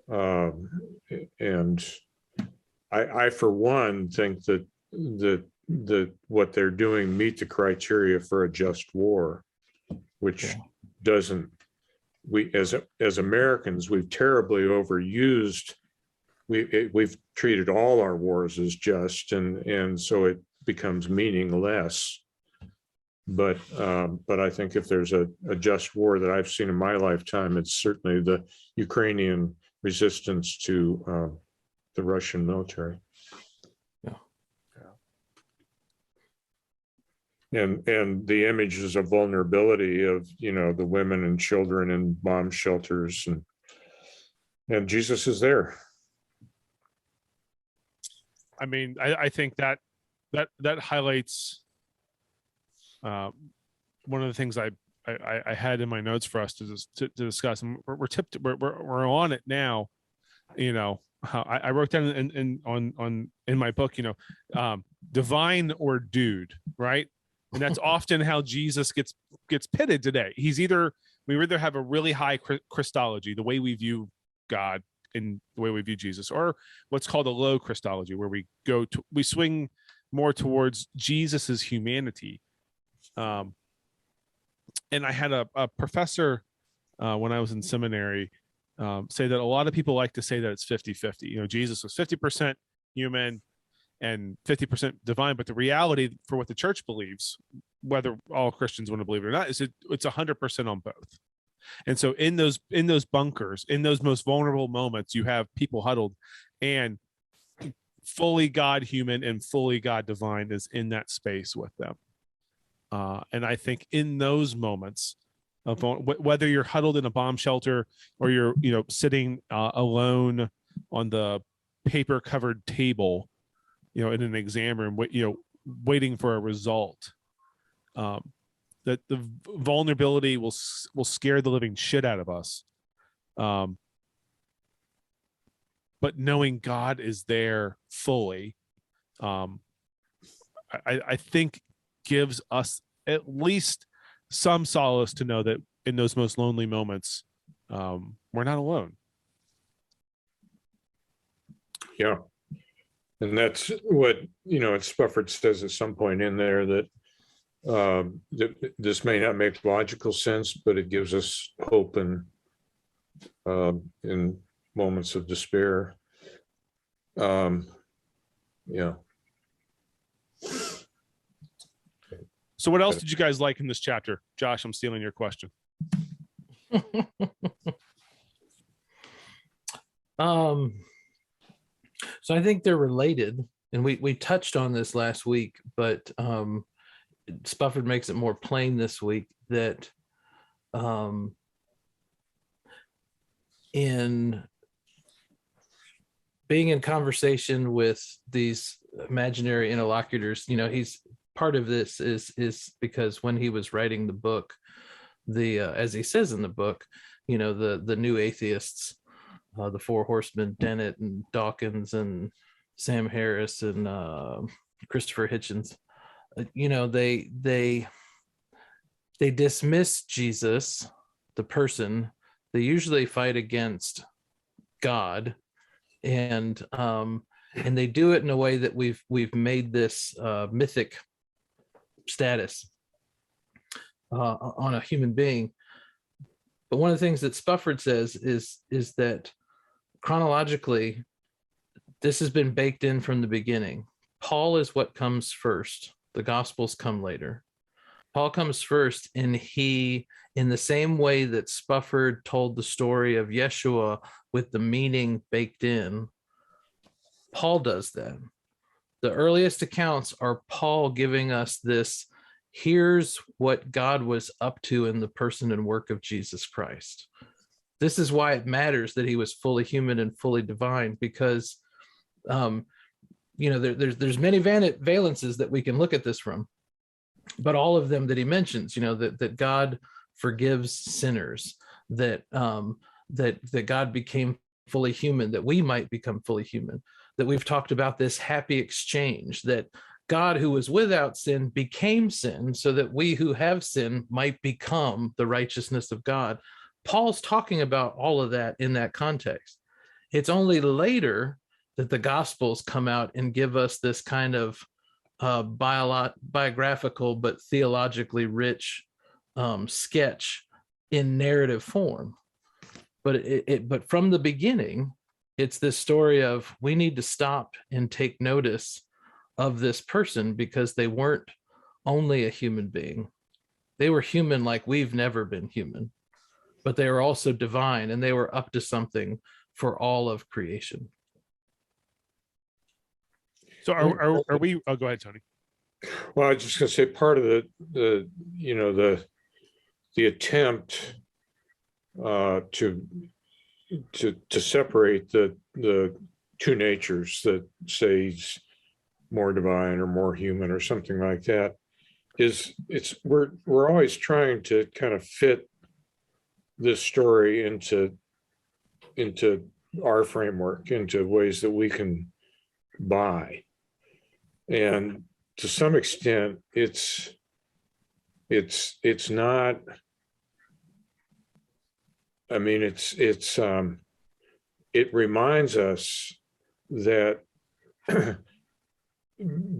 and I for one think that what they're doing meet the criteria for a just war, which doesn't. We as Americans, we've terribly overused. We've treated all our wars as just, and so it becomes meaningless. But I think if there's a just war that I've seen in my lifetime, it's certainly the Ukrainian resistance to the Russian military. And the images of vulnerability of, the women and children in bomb shelters, and Jesus is there. I mean, I think that highlights one of the things I had in my notes for us to discuss, and we're on it now. How I wrote down in my book, divine or dude, right? And that's often how Jesus gets pitted today. We either have a really high Christology, the way we view God and the way we view Jesus, or what's called a low Christology, where we swing more towards Jesus's humanity. And I had a professor when I was in seminary say that a lot of people like to say that it's 50-50. Jesus was 50% human and 50% divine, but the reality for what the church believes, whether all Christians want to believe it or not, is it's 100% on both. And so in those bunkers, in those most vulnerable moments, you have people huddled, and fully God human and fully God divine is in that space with them. And I think in those moments, whether you're huddled in a bomb shelter or you're sitting alone on the paper covered table, in an exam room, waiting for a result, that the vulnerability will scare the living shit out of us. But knowing God is there fully, I think gives us at least some solace to know that in those most lonely moments, we're not alone. Yeah. And that's what, Spufford says at some point in there, that this may not make logical sense, but it gives us hope in moments of despair. Yeah. So what else did you guys like in this chapter? Josh, I'm stealing your question. So I think they're related, and we touched on this last week, but Spufford makes it more plain this week that in being in conversation with these imaginary interlocutors, he's part of this is because when he was writing the book, as he says in the book, the new atheists, the Four Horsemen, Dennett and Dawkins and Sam Harris and Christopher Hitchens, they dismiss Jesus, the person. They usually fight against God, and they do it in a way that we've made this mythic status on a human being. But one of the things that Spufford says is that chronologically, this has been baked in from the beginning. Paul is what comes first. The Gospels come later. Paul comes first, and he, in the same way that Spufford told the story of Yeshua with the meaning baked in, Paul does that. The earliest accounts are Paul giving us this, here's what God was up to in the person and work of Jesus Christ. This is why it matters that he was fully human and fully divine, because there's many valences that we can look at this from, but all of them that he mentions, that God forgives sinners, that God became fully human, that we might become fully human, that we've talked about this happy exchange, that God, who was without sin, became sin so that we who have sin might become the righteousness of God. Paul's talking about all of that in that context. It's only later that the Gospels come out and give us this kind of biographical but theologically rich sketch in narrative form. But from the beginning, it's this story of we need to stop and take notice of this person, because they weren't only a human being. They were human like we've never been human, but they were also divine, and they were up to something for all of creation. So are we? Oh, go ahead, Tony. Well, I was just going to say part of the attempt to separate the two natures, that say he's more divine or more human or something like that, is we're always trying to kind of fit this story into our framework, into ways that we can buy. And to some extent, it's not, I mean, it reminds us that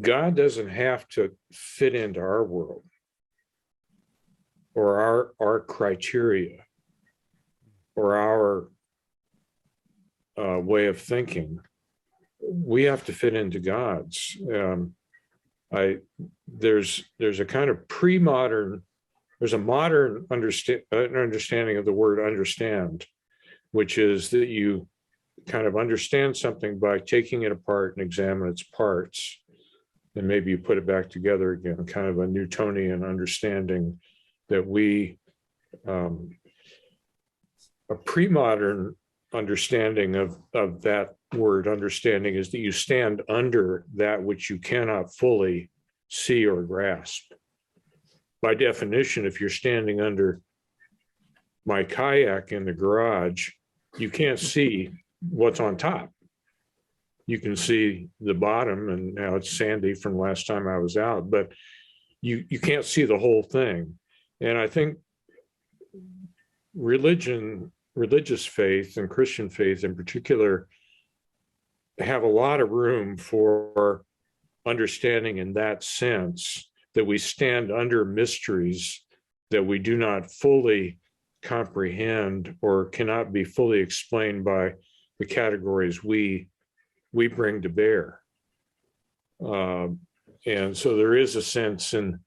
God doesn't have to fit into our world or our criteria or our way of thinking. We have to fit into God's. There's a kind of pre-modern, there's a modern understanding of the word understand, which is that you kind of understand something by taking it apart and examine its parts, and maybe you put it back together again, kind of a Newtonian understanding that a pre-modern understanding of that word understanding is that you stand under that which you cannot fully see or grasp. By definition, if you're standing under my kayak in the garage, you can't see what's on top. You can see the bottom, and now it's sandy from last time I was out, but you can't see the whole thing. And I think religious faith and Christian faith in particular have a lot of room for understanding in that sense, that we stand under mysteries that we do not fully comprehend or cannot be fully explained by the categories we bring to bear. And so there is a sense in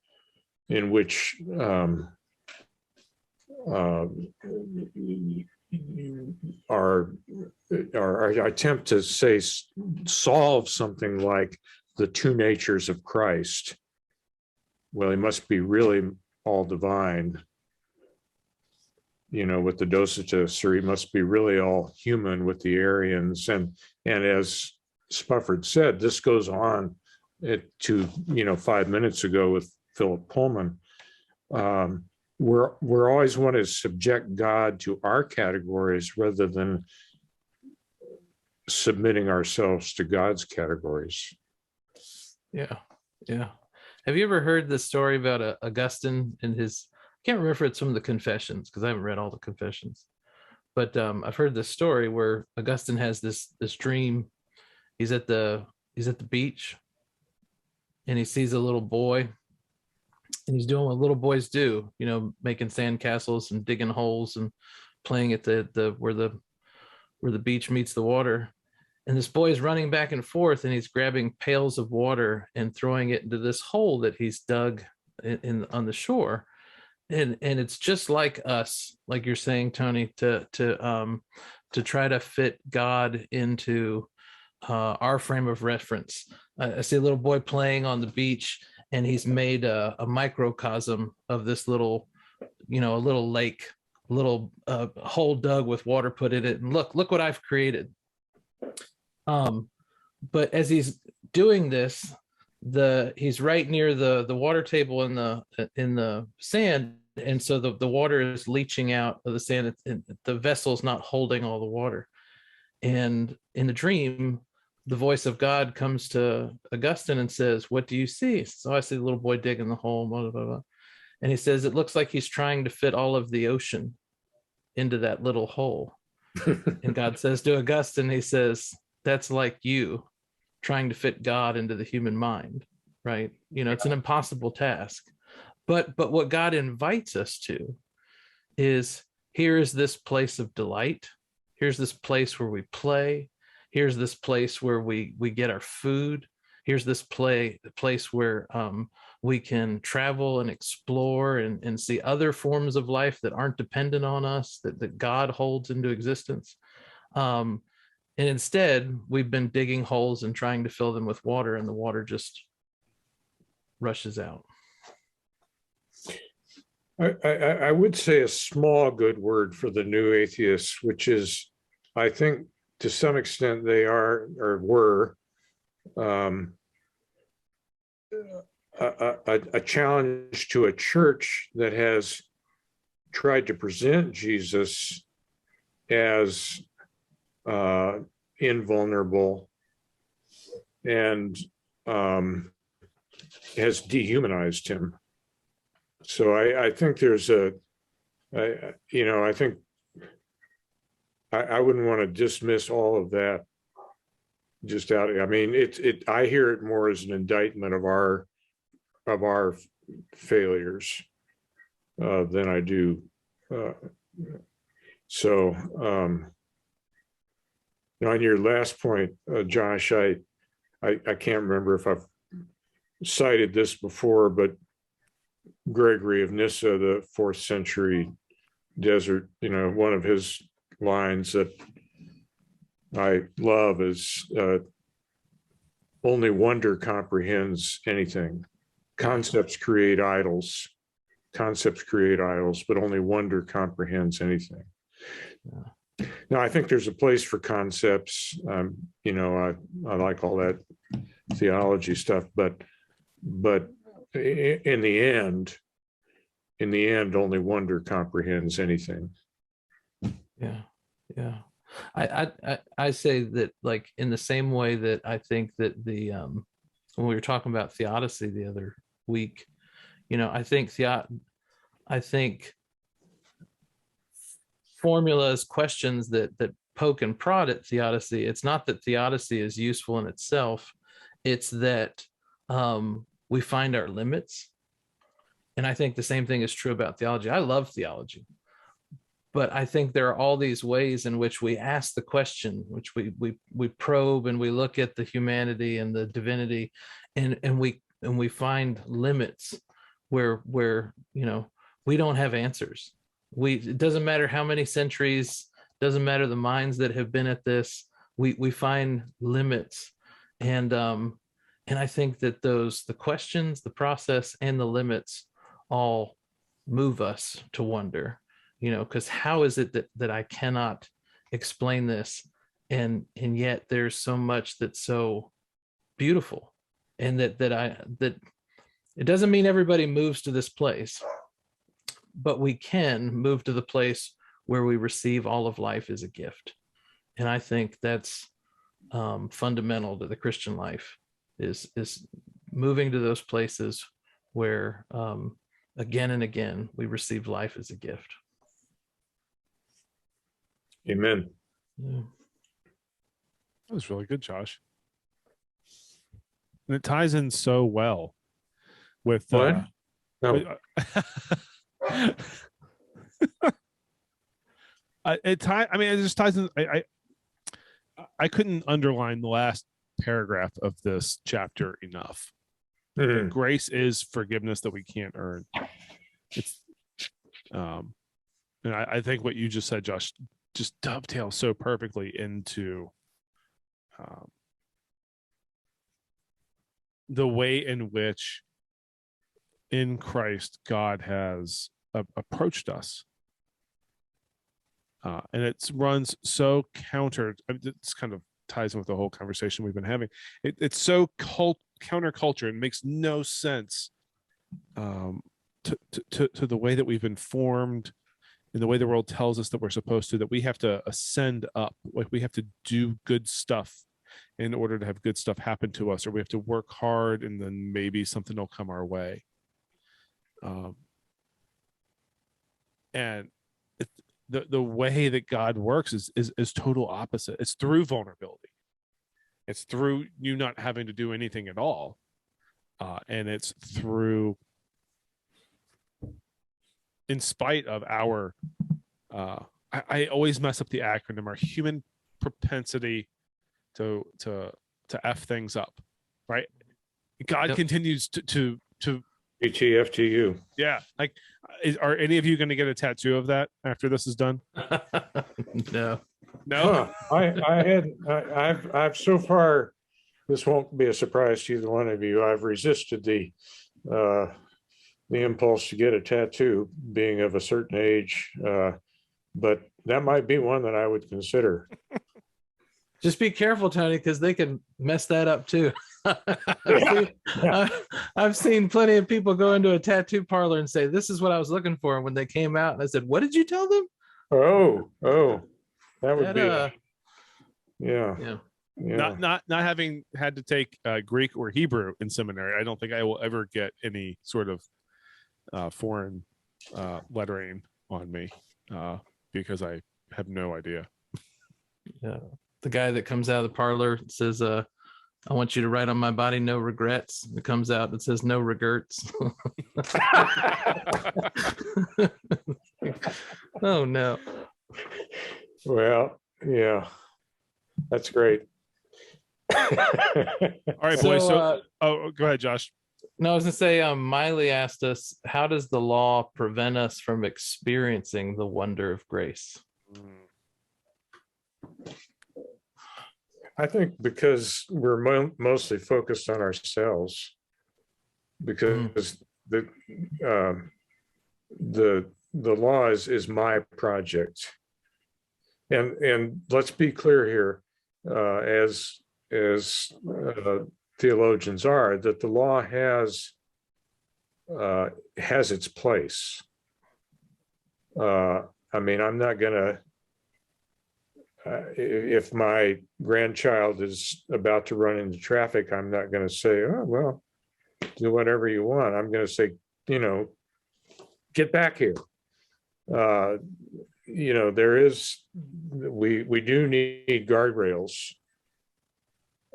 which our attempt to say solve something like the two natures of Christ, well, he must be really all divine, with the Docetists, or he must be really all human with the Arians. And as Spufford said, this goes on to 5 minutes ago with Philip Pullman. We're always want to subject God to our categories rather than submitting ourselves to God's categories. Yeah. Have you ever heard the story about Augustine and his? I can't remember if it's some of the Confessions, because I haven't read all the Confessions, but I've heard this story where Augustine has this dream. He's at the beach, and he sees a little boy, and he's doing what little boys do, making sand castles and digging holes and playing at the where the beach meets the water. And this boy is running back and forth, and he's grabbing pails of water and throwing it into this hole that he's dug on the shore. And it's just like us, like you're saying, Tony, to try to fit God into our frame of reference. I see a little boy playing on the beach, and he's made a microcosm of this little, a little lake little hole dug with water put in it, and look what I've created. But as he's doing this, he's right near the water table in the sand, and so the water is leaching out of the sand, and the vessel's not holding all the water. And in the dream, the voice of God comes to Augustine and says, "What do you see?" So I see the little boy digging the hole, blah, blah, blah. And he says, "It looks like he's trying to fit all of the ocean into that little hole." And God says to Augustine, he says, "That's like you trying to fit God into the human mind," right? It's an impossible task. But what God invites us to is, here is this place of delight. Here's this place where we play. Here's this place where we get our food. Here's this place where we can travel and explore and see other forms of life that aren't dependent on us, that God holds into existence. And instead, we've been digging holes and trying to fill them with water, and the water just rushes out. I would say a small good word for the new atheists, which is, I think to some extent they are or were a challenge to a church that has tried to present Jesus as invulnerable and has dehumanized him. So I think there's I think I wouldn't want to dismiss all of that just out. I mean, I hear it more as an indictment of our failures than I do. On your last point, Josh, I can't remember if I've cited this before, but Gregory of Nyssa, the 4th century desert, one of his lines that I love is only wonder comprehends anything. Concepts create idols, but only wonder comprehends anything. Now, I think there's a place for concepts. I like all that theology stuff, but in the end, only wonder comprehends anything. Yeah. I say that, like, in the same way that I think that when we were talking about theodicy the other week, I think formulas, questions that poke and prod at theodicy. It's not that theodicy is useful in itself. It's that we find our limits. And I think the same thing is true about theology. I love theology, but I think there are all these ways in which we ask the question, which we probe, and we look at the humanity and the divinity, and we find limits where we don't have answers. It doesn't matter how many centuries, doesn't matter the minds that have been at this, we find limits. And I think that the questions, the process, and the limits all move us to wonder, because how is it that I cannot explain this, and yet there's so much that's so beautiful, and that it doesn't mean everybody moves to this place, but we can move to the place where we receive all of life as a gift. And I think that's fundamental to the Christian life, is moving to those places where again and again we receive life as a gift. Amen. Yeah. That was really good, Josh. And it ties in so well with what? No. It just ties in. I couldn't underline the last paragraph of this chapter enough. Mhm. Grace is forgiveness that we can't earn. It's and I think what you just said, Josh, just dovetails so perfectly into the way in which in Christ God has approached us And it runs so counter. It's kind of ties in with the whole conversation we've been having. It's so counterculture. It makes no sense to the way that we've been formed, and the way the world tells us that we're supposed to. That we have to ascend up, like we have to do good stuff in order to have good stuff happen to us, or we have to work hard, and then maybe something will come our way. And the way that God works is total opposite. It's through vulnerability. It's through you not having to do anything at all. And it's through, in spite of our, I always mess up the acronym, our human propensity to F things up, right? God continues to ETFTU. yeah. Like, are any of you going to get a tattoo of that after this is done? No. No. I've so far, this won't be a surprise to either one of you. I've resisted the impulse to get a tattoo, being of a certain age, but that might be one that I would consider. Just be careful, Tony, because they can mess that up too. I've seen plenty of people go into a tattoo parlor and say, "This is what I was looking for." And when they came out, and I said, "What did you tell them?" Oh, that would be, yeah. Not having had to take Greek or Hebrew in seminary, I don't think I will ever get any sort of foreign lettering on me because I have no idea. Yeah. The guy that comes out of the parlor says, "I want you to write on my body, no regrets." It comes out and says, "No regrets." Oh no. Well, yeah, that's great. All right, boys. So, go ahead, Josh. No, I was gonna say, Miley asked us, how does the law prevent us from experiencing the wonder of grace? I think because we're mostly focused on ourselves, because the law is my project, and let's be clear here, as theologians are, that the law has its place. I mean, I'm not gonna. If my grandchild is about to run into traffic, I'm not going to say, "Oh, well, do whatever you want." I'm going to say, get back here. We do need guardrails,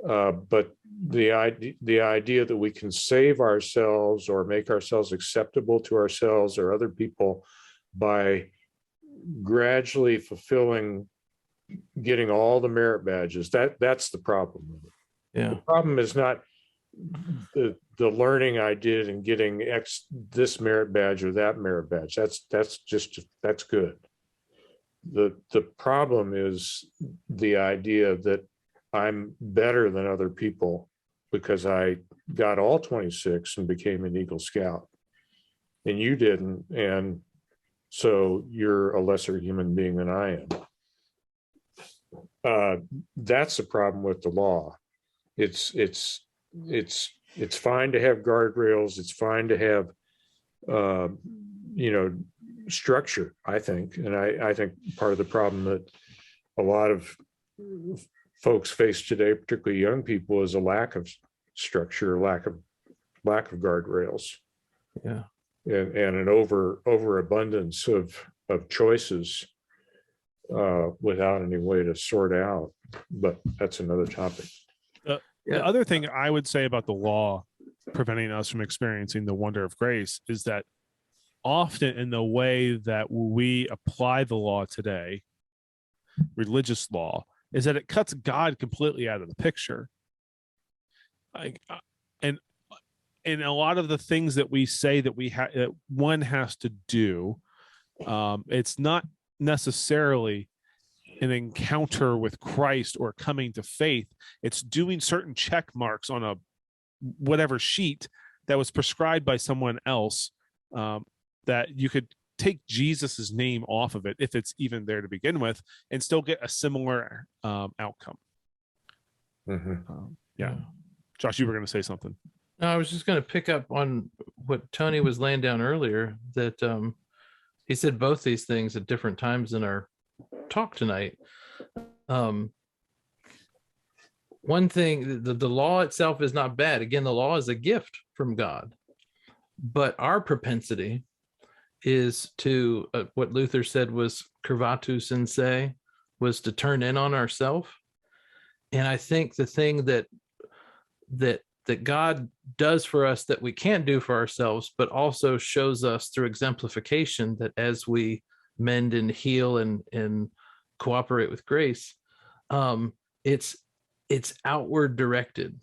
but the idea that we can save ourselves or make ourselves acceptable to ourselves or other people by gradually getting all the merit badges, that's the problem with it. Yeah. The problem is not the learning I did and getting this merit badge or that merit badge. That's good. The problem is the idea that I'm better than other people because I got all 26 and became an Eagle Scout and you didn't, and so you're a lesser human being than I am. That's the problem with the law. It's fine to have guardrails. It's fine to have, structure, I think. And I think part of the problem that a lot of folks face today, particularly young people, is a lack of structure, lack of guardrails. Yeah. And an overabundance of choices without any way to sort out. But that's another topic. The other thing I would say about the law preventing us from experiencing the wonder of grace is that often in the way that we apply the law today, religious law, is that it cuts God completely out of the picture. And a lot of the things that we say that that one has to do, it's not necessarily an encounter with Christ or coming to faith. It's doing certain check marks on a whatever sheet that was prescribed by someone else, that you could take Jesus's name off of it, if it's even there to begin with, and still get a similar outcome. Yeah. Josh, you were going to say something. No, I was just going to pick up on what Tony was laying down earlier, that he said both these things at different times in our talk tonight. One thing, the law itself is not bad. Again, the law is a gift from God, but our propensity is to what Luther said was curvatus in se, was to turn in on ourselves. And I think the thing that God does for us that we can't do for ourselves, but also shows us through exemplification, that as we mend and heal and cooperate with grace, it's outward directed.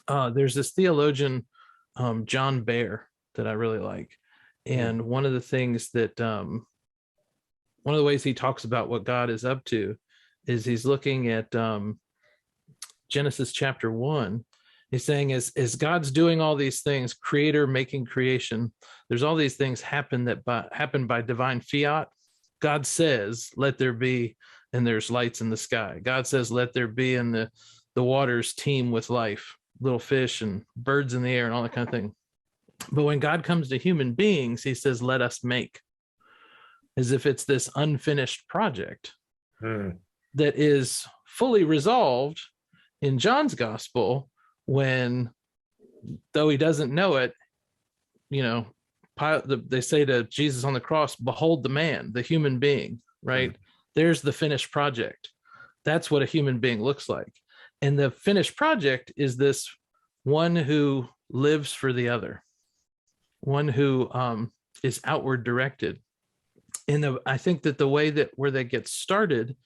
There's this theologian, John Baer, that I really like. And one of the things that, one of the ways he talks about what God is up to is he's looking at Genesis chapter 1. He's saying, as God's doing all these things, creator making creation, there's all these things happen by divine fiat. God says, let there be, and there's lights in the sky. God says, let there be, and the waters teem with life, little fish and birds in the air and all that kind of thing. But when God comes to human beings, he says, let us make, as if it's this unfinished project that is fully resolved in John's gospel, when, though he doesn't know it, they say to Jesus on the cross, behold the man, the human being, right? There's the finished project. That's what a human being looks like. And the finished project is this one who lives for the other, one who is outward directed. And I think that the way that where that gets started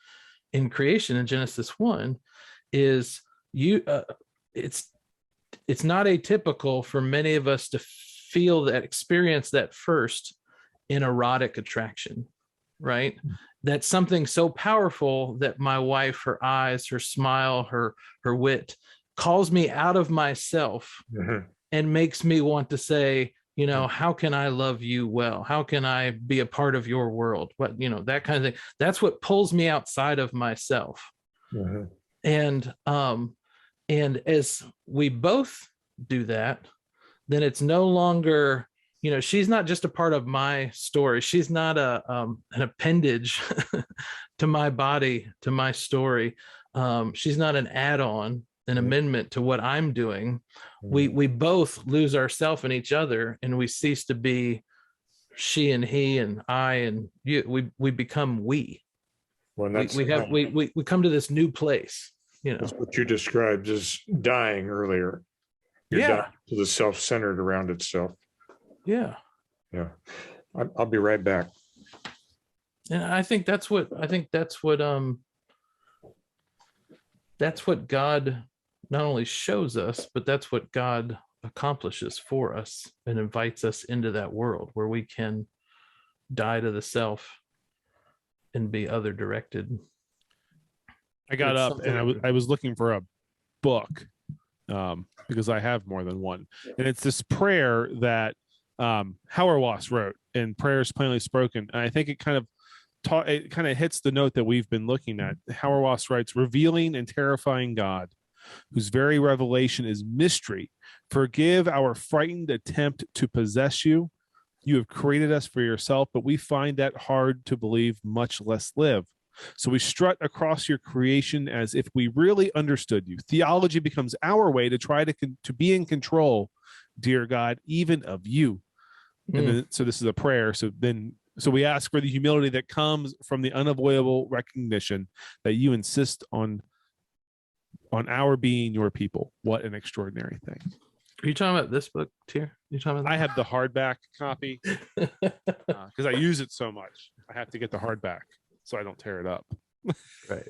in creation in Genesis 1 is it's not atypical for many of us to feel that, experience that first in erotic attraction, right? That's something so powerful that my wife, her eyes, her smile, her wit calls me out of myself and makes me want to say, how can I love you well? How can I be a part of your world? What, that kind of thing. That's what pulls me outside of myself. And as we both do that, then it's no longer, she's not just a part of my story. She's not an appendage to my body, to my story. She's not an add-on, an amendment to what I'm doing. We both lose ourselves in each other, and we cease to be she and he and I and you. We become we. Well, we come to this new place. That's what you described as dying earlier. You're dying to the self-centered around itself. Yeah. I'll be right back. And I think that's what God not only shows us, but that's what God accomplishes for us and invites us into that world where we can die to the self and be other directed. I got up and I was looking for a book because I have more than one, and it's this prayer that Hauerwas wrote in Prayers Plainly Spoken, and I think it kind of hits the note that we've been looking at. Hauerwas writes, revealing and terrifying God, whose very revelation is mystery, forgive our frightened attempt to possess you. You have created us for yourself, but we find that hard to believe, much less live. So we strut across your creation as if we really understood you. Theology becomes our way to try to be in control, dear God, even of you. And then, so this is a prayer. So we ask for the humility that comes from the unavoidable recognition that you insist on our being your people. What an extraordinary thing. Are you talking about this book, Teer? I have the hardback copy because I use it so much. I have to get the hardback so I don't tear it up. Right.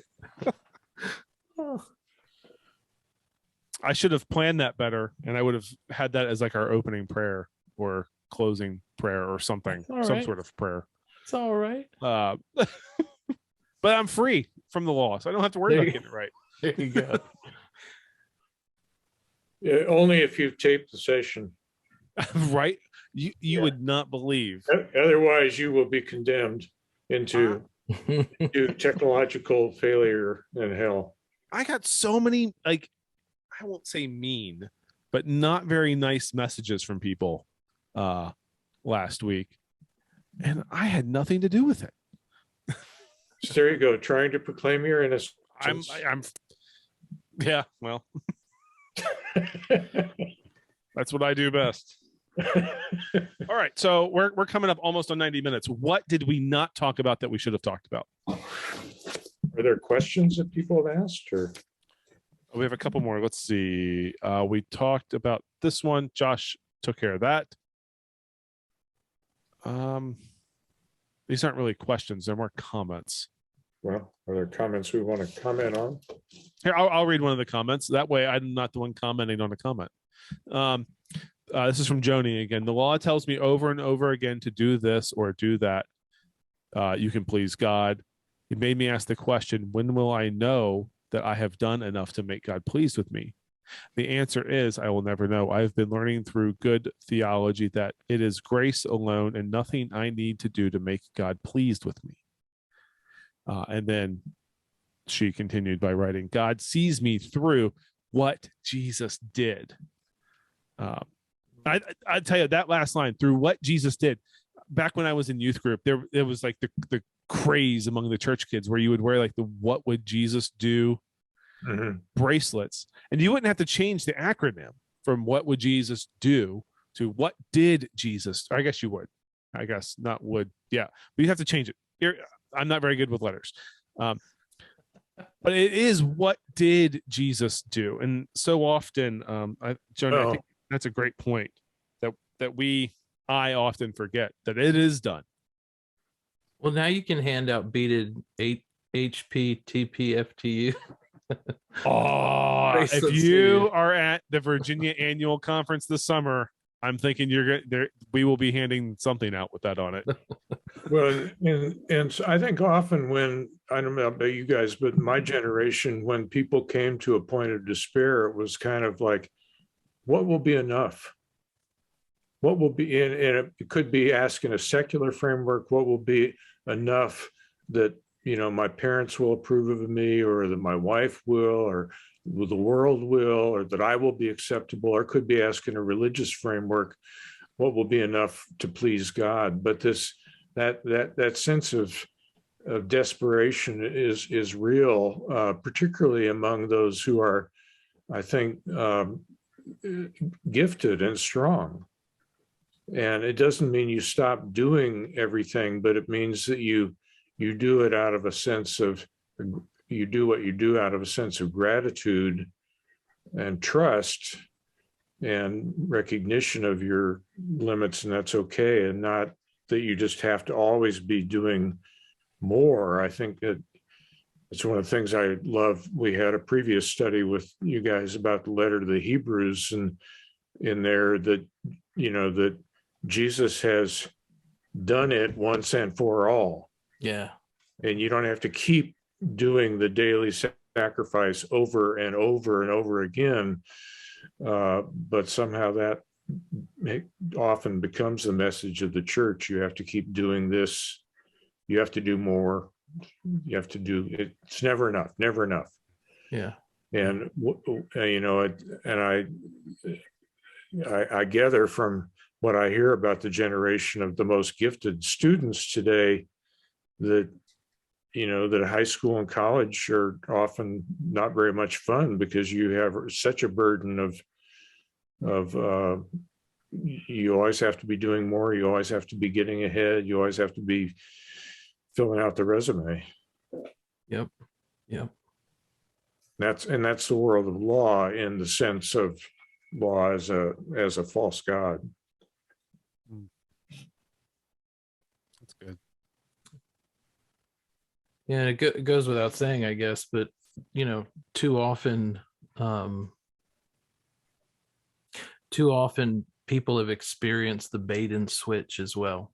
I should have planned that better, and I would have had that as like our opening prayer or closing prayer or something, some sort of prayer. It's all right. But I'm free from the law, so I don't have to worry about getting it right. There you go. Only if you tape the session. Right. You would not believe. Otherwise, you will be condemned into technological failure and hell. I got so many, like, I won't say mean, but not very nice messages from people last week, and I had nothing to do with it. So there you go, trying to proclaim your innocence. I'm yeah, well, that's what I do best. All right, so we're coming up almost on 90 minutes. What did we not talk about that we should have talked about? Are there questions that people have asked, or We have a couple more. Let's see. We talked about this one. Josh took care of that. These aren't really questions. They're more comments. well, are there comments we want to comment on? Here, I'll read one of the comments. That way I'm not the one commenting on a comment. This is from Joni again. The law tells me over and over again to do this or do that. You can please God. It made me ask the question, when will I know that I have done enough to make God pleased with me? The answer is, I will never know. I've been learning through good theology that it is grace alone and nothing I need to do to make God pleased with me. And then she continued by writing, God sees me through what Jesus did. I tell you, that last line, through what Jesus did. Back when I was in youth group, there was like the craze among the church kids where you would wear like the "What would Jesus do" bracelets, and you wouldn't have to change the acronym from "What would Jesus do" to "What did Jesus?" Or I guess you would. I guess not would. Yeah, but you have to change it. Here, I'm not very good with letters, but it is what did Jesus do, and so often, Jonah, I think that's a great point that I often forget that it is done. Well, now you can hand out beaded HP TPFTU. If you are at the Virginia annual conference this summer, I'm thinking we will be handing something out with that on it. Well, and so I think often when, I don't know about you guys, but my generation, when people came to a point of despair, it was kind of like, what will be enough? What will be, and it could be asking a secular framework, what will be enough that, my parents will approve of me, or that my wife will, or the world will, or that I will be acceptable, or could be asking a religious framework, what will be enough to please God? But that sense of desperation is real, particularly among those who are, I think, gifted and strong. And it doesn't mean you stop doing everything, but it means that you do it out of a sense of, you do what you do out of a sense of gratitude and trust and recognition of your limits, and that's okay, and not that you just have to always be doing more. I think that it's one of the things I love. We had a previous study with you guys about the letter to the Hebrews, and in there that, that Jesus has done it once and for all. Yeah. And you don't have to keep doing the daily sacrifice over and over and over again. But somehow that often becomes the message of the church. You have to keep doing this. You have to do more. You have to do it. It's never enough, never enough. Yeah. And, I gather from what I hear about the generation of the most gifted students today that, that high school and college are often not very much fun, because you have such a burden of you always have to be doing more. You always have to be getting ahead. You always have to be filling out the resume. Yep. That's the world of law, in the sense of law as a false god. That's good. Yeah, it goes without saying, I guess, but too often people have experienced the bait and switch as well.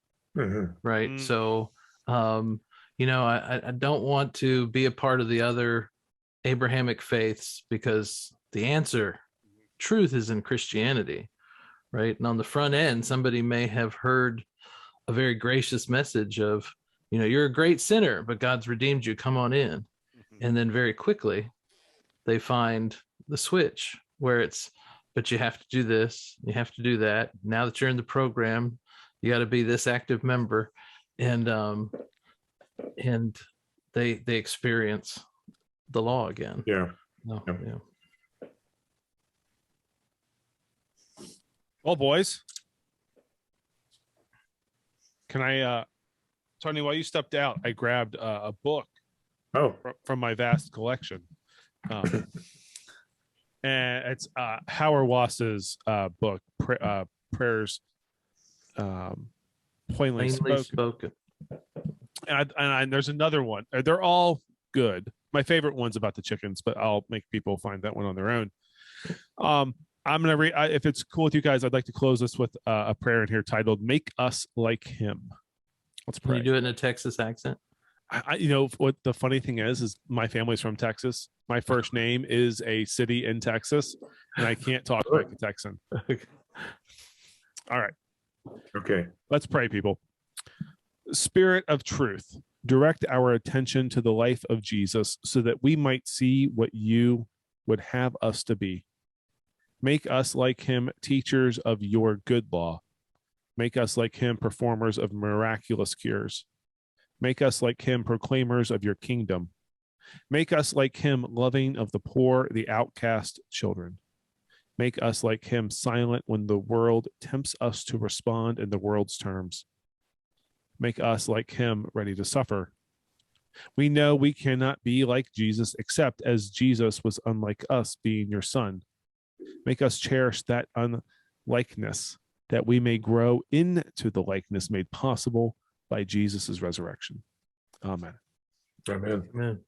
Right. So I don't want to be a part of the other Abrahamic faiths, because the truth is in Christianity, right? And on the front end, somebody may have heard a very gracious message of, you're a great sinner, but God's redeemed you. Come on in. And then very quickly, they find the switch where but you have to do this, you have to do that. Now that you're in the program, you got to be this active member, and they experience the law again. Yeah. Oh, Yep. yeah. Well, boys, can I, Tony, while you stepped out, I grabbed a book Oh, from my vast collection. And it's Howard Wass's book, Prayers Plainly Spoken. And there's another one. They're all good. My favorite one's about the chickens, but I'll make people find that one on their own. I'm going to read, if it's cool with you guys, I'd like to close this with a prayer in here titled, Make Us Like Him. Let's pray. Can you do it in a Texas accent? What the funny thing is my family's from Texas. My first name is a city in Texas, and I can't talk like a Texan. All right. okay. Let's pray, people. Spirit of truth, direct our attention to the life of Jesus so that we might see what you would have us to be. Make us like him, teachers of your good law. Make us like him, performers of miraculous cures. Make us like him, proclaimers of your kingdom. Make us like him, loving of the poor, the outcast children. Make us like him, silent when the world tempts us to respond in the world's terms. Make us like him, ready to suffer. We know we cannot be like Jesus except as Jesus was unlike us, being your son. Make us cherish that unlikeness, that we may grow into the likeness made possible by Jesus' resurrection. Amen. Amen. Amen.